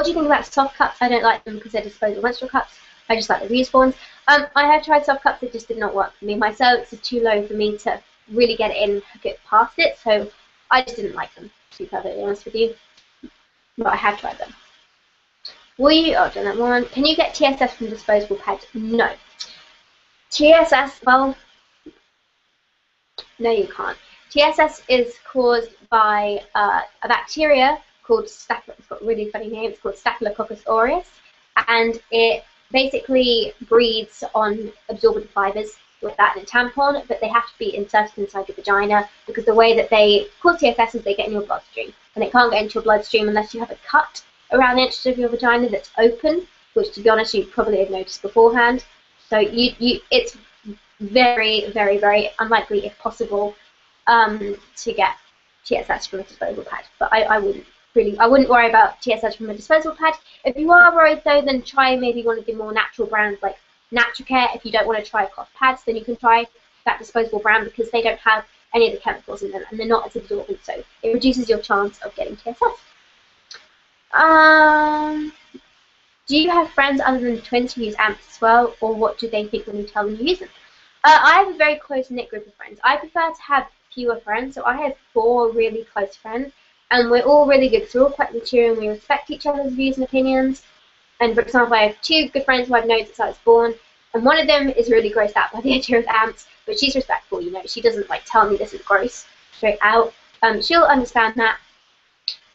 do you think about soft cups? I don't like them because they're disposable menstrual cups. I just like the reusable ones. I have tried soft cups. It just did not work for me. My cervix is too low for me to really get it in, get past it. So I just didn't like them, to be perfectly honest with you. But I have tried them. Done that one. Can you get TSS from disposable pads? No. TSS, well, no, you can't. TSS is caused by a bacteria called it's got a really funny name. It's called Staphylococcus aureus, and it basically breeds on absorbent fibers with that in a tampon, but they have to be inserted inside your vagina because the way that they cause TSS is they get in your bloodstream, and they can't get into your bloodstream unless you have a cut around the edges of your vagina that's open, which, to be honest, you probably have noticed beforehand. So it's very, very, very unlikely, if possible, to get TSS from a disposable pad. But I wouldn't worry about TSS from a disposable pad. If you are worried though, then try maybe one of the more natural brands like Naturacare. If you don't want to try cloth pads, then you can try that disposable brand because they don't have any of the chemicals in them and they're not as absorbent, so it reduces your chance of getting TSS. Do you have friends other than twins who use amps as well, or what do they think when you tell them you use them? I have a very close-knit group of friends. I prefer to have fewer friends, so I have 4 really close friends, and we're all really good because we're all quite mature and we respect each other's views and opinions. And for example, I have 2 good friends who I've known since I was born, and one of them is really grossed out by the idea of amps, but she's respectful, you know. She doesn't like tell me this is gross straight out. She'll understand that.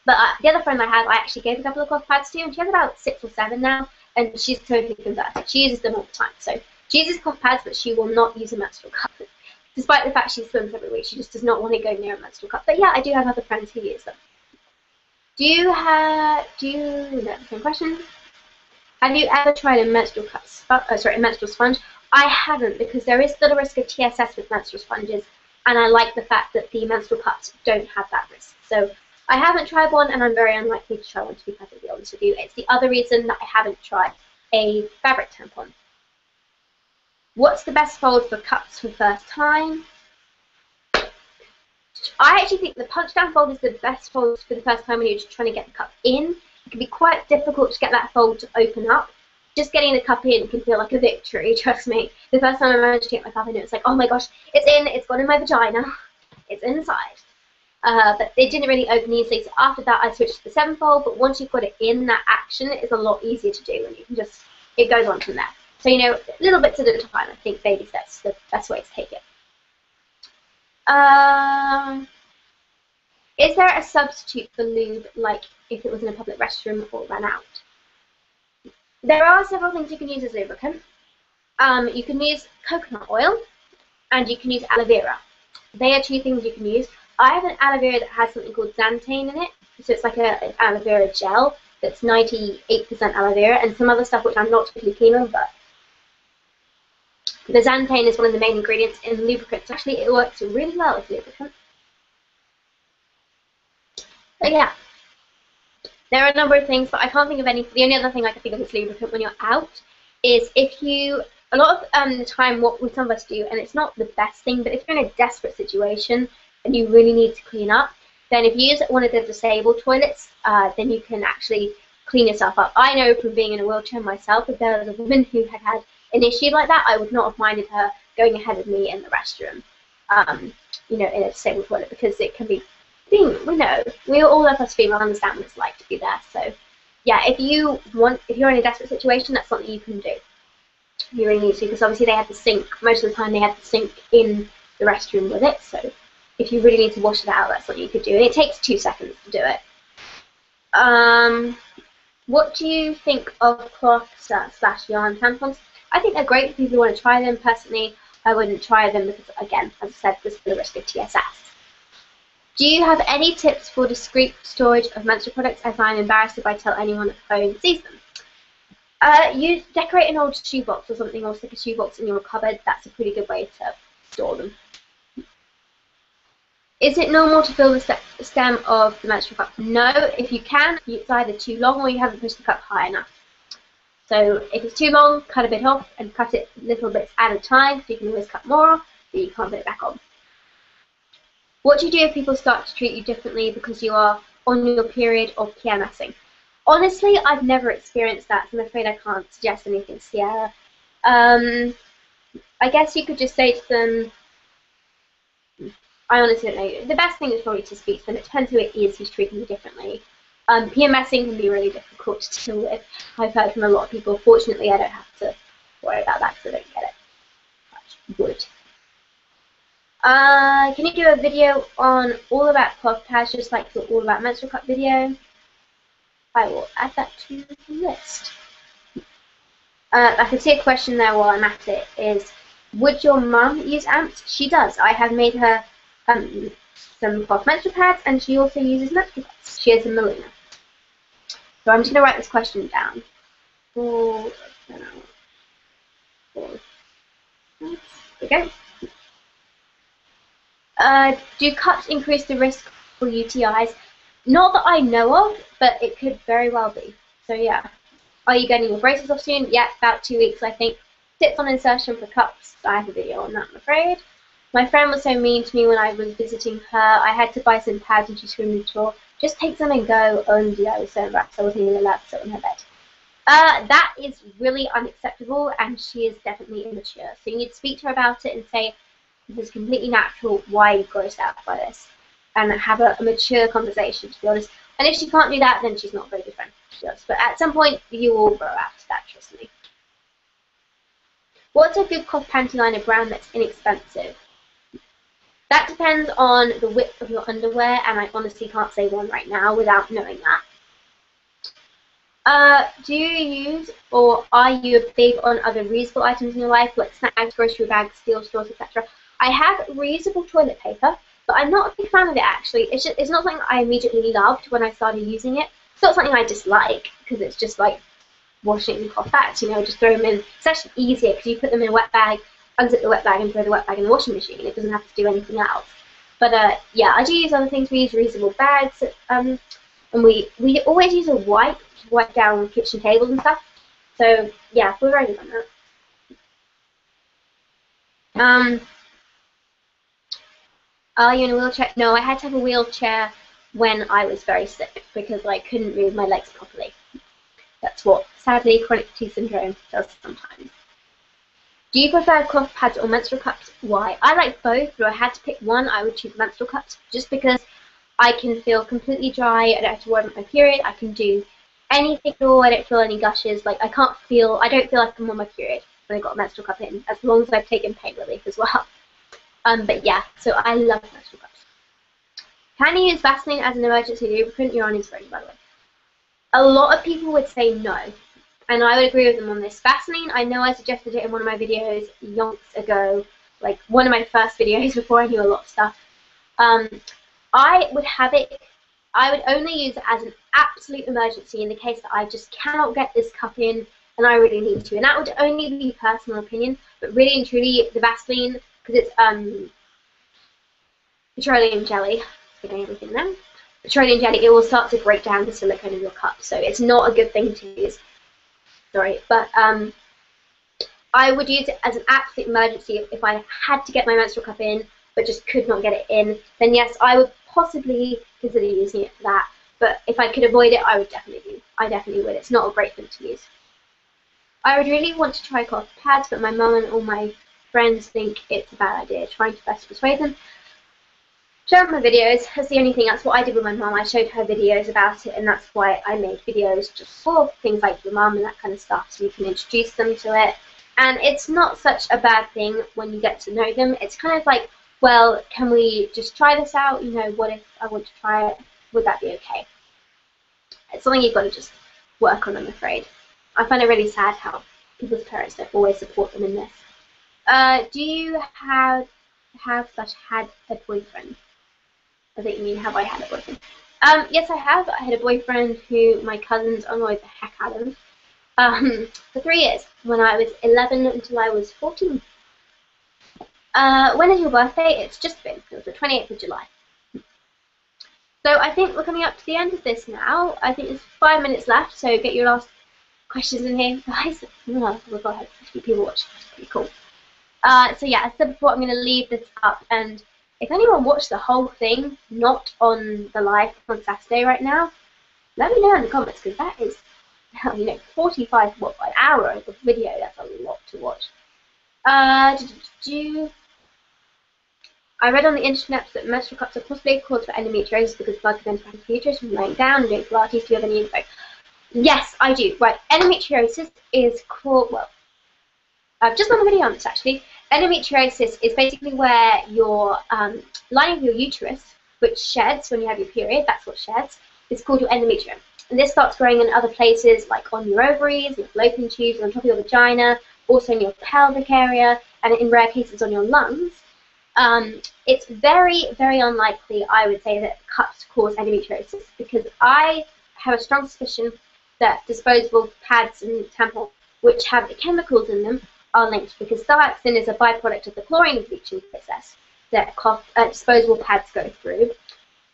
But the other friend I have, I actually gave a couple of cloth pads to, and she has about 6 or 7 now, and she's totally converted. She uses them all the time. So she uses cloth pads, but she will not use a menstrual cup. Despite the fact she swims every week, she just does not want to go near a menstrual cup. But yeah, I do have other friends who use them. No, same question. Have you ever tried a menstrual sponge? I haven't, because there is still a risk of TSS with menstrual sponges, and I like the fact that the menstrual cups don't have that risk. So I haven't tried one, and I'm very unlikely to try one, to be perfectly honest with you. It's the other reason that I haven't tried a fabric tampon. What's the best fold for cups for first time? I actually think the punch down fold is the best fold for the first time when you're just trying to get the cup in. It can be quite difficult to get that fold to open up. Just getting the cup in can feel like a victory, trust me. The first time I managed to get my cup in, it was like, oh my gosh, it's in, it's gone in my vagina, it's inside. But it didn't really open easily, so after that I switched to the 7-fold, but once you've got it in, that action is a lot easier to do, and you can just, it goes on from there. So, you know, little bits at a time, I think baby steps are the best way to take it. Is there a substitute for lube, like if it was in a public restroom or ran out? There are several things you can use as lubricant. You can use coconut oil, and you can use aloe vera. They are 2 things you can use. I have an aloe vera that has something called xanthane in it, so it's like an aloe vera gel that's 98% aloe vera, and some other stuff which I'm not particularly keen on, but the xanthane is one of the main ingredients in lubricants. Actually, it works really well as lubricant. But yeah, there are a number of things, but I can't think of any. The only other thing I can think of as lubricant when you're out is if you, a lot of the time what some of us do, and it's not the best thing, but if you're in a desperate situation and you really need to clean up, then if you use one of the disabled toilets, then you can actually clean yourself up. I know from being in a wheelchair myself, if there was a woman who had had an issue like that, I would not have minded her going ahead of me in the restroom, you know, in a disabled toilet, because it can be, all of us females understand what it's like to be there. So yeah, if you're in a desperate situation, that's something you can do. You really need to, because obviously they have the sink, most of the time they have the sink in the restroom with it, so if you really need to wash it out, that's what you could do, and it takes 2 seconds to do it. What do you think of cloth / yarn tampons? I think they're great for people who want to try them. Personally, I wouldn't try them because, again, as I said, there's the risk of TSS. Do you have any tips for discreet storage of menstrual products, as I'm embarrassed if I tell anyone at home sees them? You decorate an old shoebox or something, or stick a shoebox in your cupboard. That's a pretty good way to store them. Is it normal to fill the stem of the menstrual cup? No, if you can, it's either too long or you haven't pushed the cup high enough. So if it's too long, cut a bit off and cut it little bits at a time, so you can always cut more off, but you can't put it back on. What do you do if people start to treat you differently because you are on your period or PMSing? Honestly, I've never experienced that, so I'm afraid I can't suggest anything, Sierra. I guess you could just say to them, I honestly don't know. The best thing is probably to speak to them. It depends who it is who's treating you differently. PMSing can be really difficult to deal with. I've heard from a lot of people. Fortunately, I don't have to worry about that because I don't get it. Touch wood. Can you do a video on all about cloth pads, just like the all about menstrual cup video? I will add that to the list. I can see a question there while I'm at it. Is would your mum use amps? She does. I have made her some cloth menstrual pads, and she also uses menstrual cups. She is a milliner. So I'm just going to write this question down. Okay. Do cups increase the risk for UTIs? Not that I know of, but it could very well be. So yeah. Are you getting your braces off soon? Yeah, about 2 weeks, I think. Tips on insertion for cups. I have a video on that, I'm afraid. My friend was so mean to me when I was visiting her. I had to buy some pads and she screamed at me, just take them and go. And yeah, I was so embarrassed. I wasn't even allowed to sit on her bed. That is really unacceptable, and she is definitely immature. So you need to speak to her about it and say, this is completely natural. Why are you grossed out by this? And have a mature conversation, to be honest. And if she can't do that, then she's not a very good friend, to be honest. But at some point, you will grow out of that, trust me. What's a good cloth panty liner brand that's inexpensive? That depends on the width of your underwear, and I honestly can't say one right now without knowing that. Do you use or are you big on other reusable items in your life, like snacks, grocery bags, steel straws, etc.? I have reusable toilet paper, but I'm not a big fan of it actually. It's not something I immediately loved when I started using it. It's not something I dislike because it's just like washing cloth bags, you know, just throw them in. It's actually easier because you put them in a wet bag, unzip the wet bag and throw the wet bag in the washing machine. It doesn't have to do anything else. But yeah, I do use other things. We use reusable bags, and we always use a wipe to wipe down kitchen tables and stuff. So yeah, we're very good on that. Are you in a wheelchair? No, I had to have a wheelchair when I was very sick because I couldn't move my legs properly. That's what, sadly, chronic fatigue syndrome does sometimes. Do you prefer cloth pads or menstrual cups? Why? I like both, but if I had to pick one, I would choose menstrual cups just because I can feel completely dry. I don't have to worry about my period. I can do anything at all. I don't feel any gushes. Like I don't feel like I'm on my period when I got a menstrual cup in, as long as I've taken pain relief as well. But yeah, so I love menstrual cups. Can you use Vaseline as an emergency lubricant? You're on Instagram, by the way. A lot of people would say no, and I would agree with them on this. Vaseline, I know I suggested it in one of my videos yonks ago, like one of my first videos before I knew a lot of stuff. I would only use it as an absolute emergency in the case that I just cannot get this cup in and I really need to. And that would only be personal opinion, but really and truly the Vaseline, because it's petroleum jelly, forgetting everything now. Petroleum jelly, it will start to break down the silicone in your cup, so it's not a good thing to use. Sorry, but I would use it as an absolute emergency if I had to get my menstrual cup in, but just could not get it in. Then yes, I would possibly consider using it for that. But if I could avoid it, I definitely would. It's not a great thing to use. I would really want to try cloth pads, but my mum and all my friends think it's a bad idea. Trying to best persuade them. Show her my videos. That's the only thing. That's what I did with my mum. I showed her videos about it, and that's why I made videos just for things like your mum and that kind of stuff, so you can introduce them to it. And it's not such a bad thing when you get to know them. It's kind of like, well, can we just try this out? You know, what if I want to try it? Would that be okay? It's something you've got to just work on, I'm afraid. I find it really sad how people's parents don't always support them in this. Do you have had a boyfriend? I think you mean, have I had a boyfriend? Yes, I have. I had a boyfriend who my cousins annoyed the heck out of for 3 years, when I was 11 until I was 14. When is your birthday? It's just been. It was the 28th of July. So I think we're coming up to the end of this now. I think there's 5 minutes left, so get your last questions in here, guys. Oh, we've got 50 people watching. That's pretty cool. So yeah, as I said before, I'm going to leave this up, and if anyone watched the whole thing, not on the live on Saturday right now, let me know in the comments, because that is, 45, what, an hour of video. That's a lot to watch. I read on the internet that menstrual cups are possibly a cause for endometriosis because blood can enter the uterus from laying down and doing Pilates. Do you have any info? Yes, I do. Right, endometriosis is called, well, I've just done a video on this actually. Endometriosis is basically where your lining of your uterus, which sheds when you have your period, that's what sheds, is called your endometrium. And this starts growing in other places, like on your ovaries, your fallopian tubes, on top of your vagina, also in your pelvic area, and in rare cases on your lungs. It's very, very unlikely, I would say, that cups cause endometriosis, because I have a strong suspicion that disposable pads and tampons, which have the chemicals in them, are linked, because dioxin is a byproduct of the chlorine bleaching process that disposable pads go through.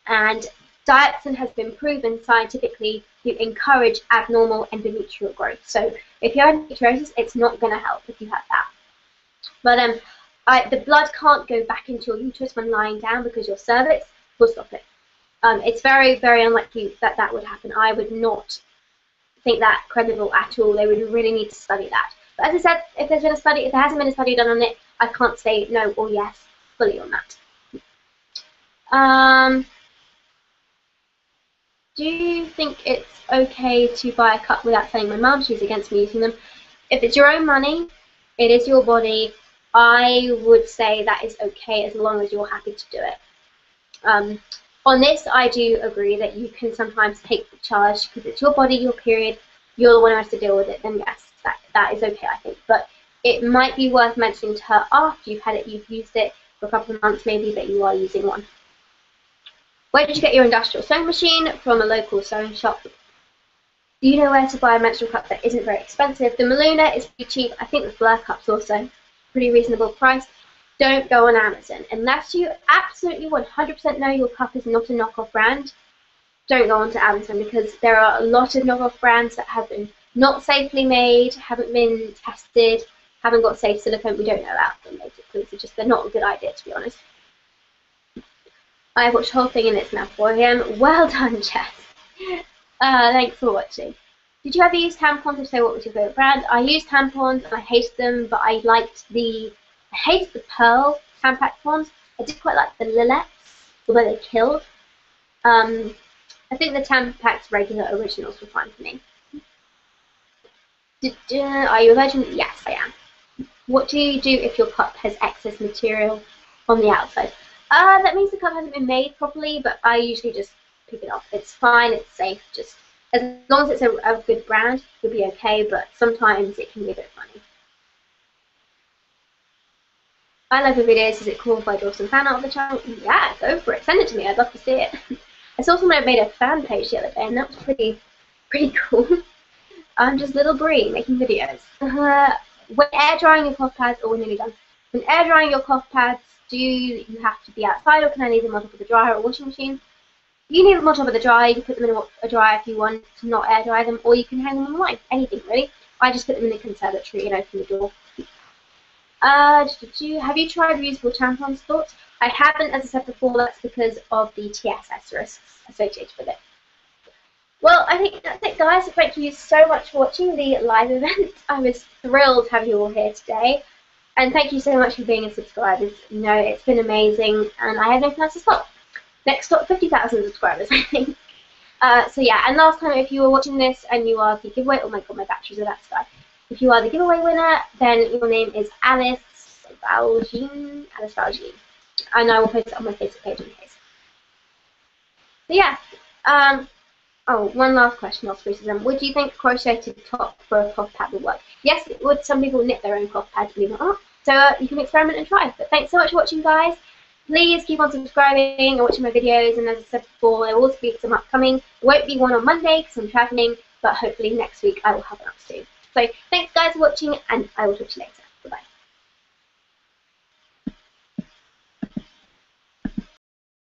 And dioxin has been proven scientifically to encourage abnormal endometrial growth. So if you have endometriosis, it's not going to help if you have that. But the blood can't go back into your uterus when lying down because your cervix will stop it. It's very, very unlikely that that would happen. I would not think that credible at all. They would really need to study that. But as I said, if there's been a study, if there hasn't been a study done on it, I can't say no or yes fully on that. Do you think it's okay to buy a cup without telling my mum? She's against me using them. If it's your own money, it is your body, I would say that is okay as long as you're happy to do it. On this, I do agree that you can sometimes take the charge because it's your body, your period, you're the one who has to deal with it, then yes, that is okay, I think. But it might be worth mentioning to her after you've had it, you've used it for a couple of months maybe, that you are using one. Where did you get your industrial sewing machine? From a local sewing shop. Do you know where to buy a menstrual cup that isn't very expensive? The Maluna is pretty cheap. I think the Blur cups also pretty reasonable price. Don't go on Amazon unless you absolutely 100% know your cup is not a knockoff brand. Don't go onto Amazon, because there are a lot of knockoff brands that have been not safely made, haven't been tested, haven't got safe silicone. We don't know about them basically, so just they're not a good idea, to be honest. I watched the whole thing and it's now 4 AM. Well done, Jess. Thanks for watching. Did you ever use tampons? If so, what was your favourite brand? I used tampons and I hated them, but I hated the Pearl tampons. I did quite like the Lillettes, although they killed. I think the Tampax regular originals were fine for me. Are you a virgin? Yes, I am. What do you do if your cup has excess material on the outside? That means the cup hasn't been made properly, but I usually just pick it off. It's fine, it's safe, just as long as it's a good brand, you'll be okay, but sometimes it can be a bit funny. I love your videos. Is it cool if I draw some fan art of the channel? Yeah, go for it. Send it to me. I'd love to see it. I saw someone made a fan page the other day, and that was pretty cool. I'm just little Brie making videos. When air drying your cloth pads, we're nearly done. When air drying your cloth pads, do you have to be outside, or can I leave them on top of the dryer or washing machine? You can leave them on top of the dryer. You can put them in a dryer if you want to not air dry them, or you can hang them on the line. Anything really. I just put them in the conservatory and open the door. Have you tried reusable tampons? Thoughts? I haven't, as I said before. That's because of the TSS risks associated with it. Well, I think that's it, guys. Thank you so much for watching the live event. I was thrilled to have you all here today. And thank you so much for being a subscriber. You know, it's been amazing, and I have no plans to stop. Next stop, 50,000 subscribers, I think. So yeah, and last time, if you were watching this and you are the giveaway, oh my god, my batteries are that sky. If you are the giveaway winner, then your name is Alice Valjean, and I will post it on my Facebook page in case. So yeah, oh, one last question, I'll spruce them. Would you think a crocheted top for a cloth pad would work? Yes, it would. Some people knit their own cloth pads, believe it or not. So you can experiment and try. But thanks so much for watching, guys. If please keep on subscribing and watching my videos. And as I said before, there will also be some upcoming. There won't be one on Monday because I'm traveling, but hopefully next week I will have an up soon. So thanks guys for watching, and I will talk to you later. Bye bye.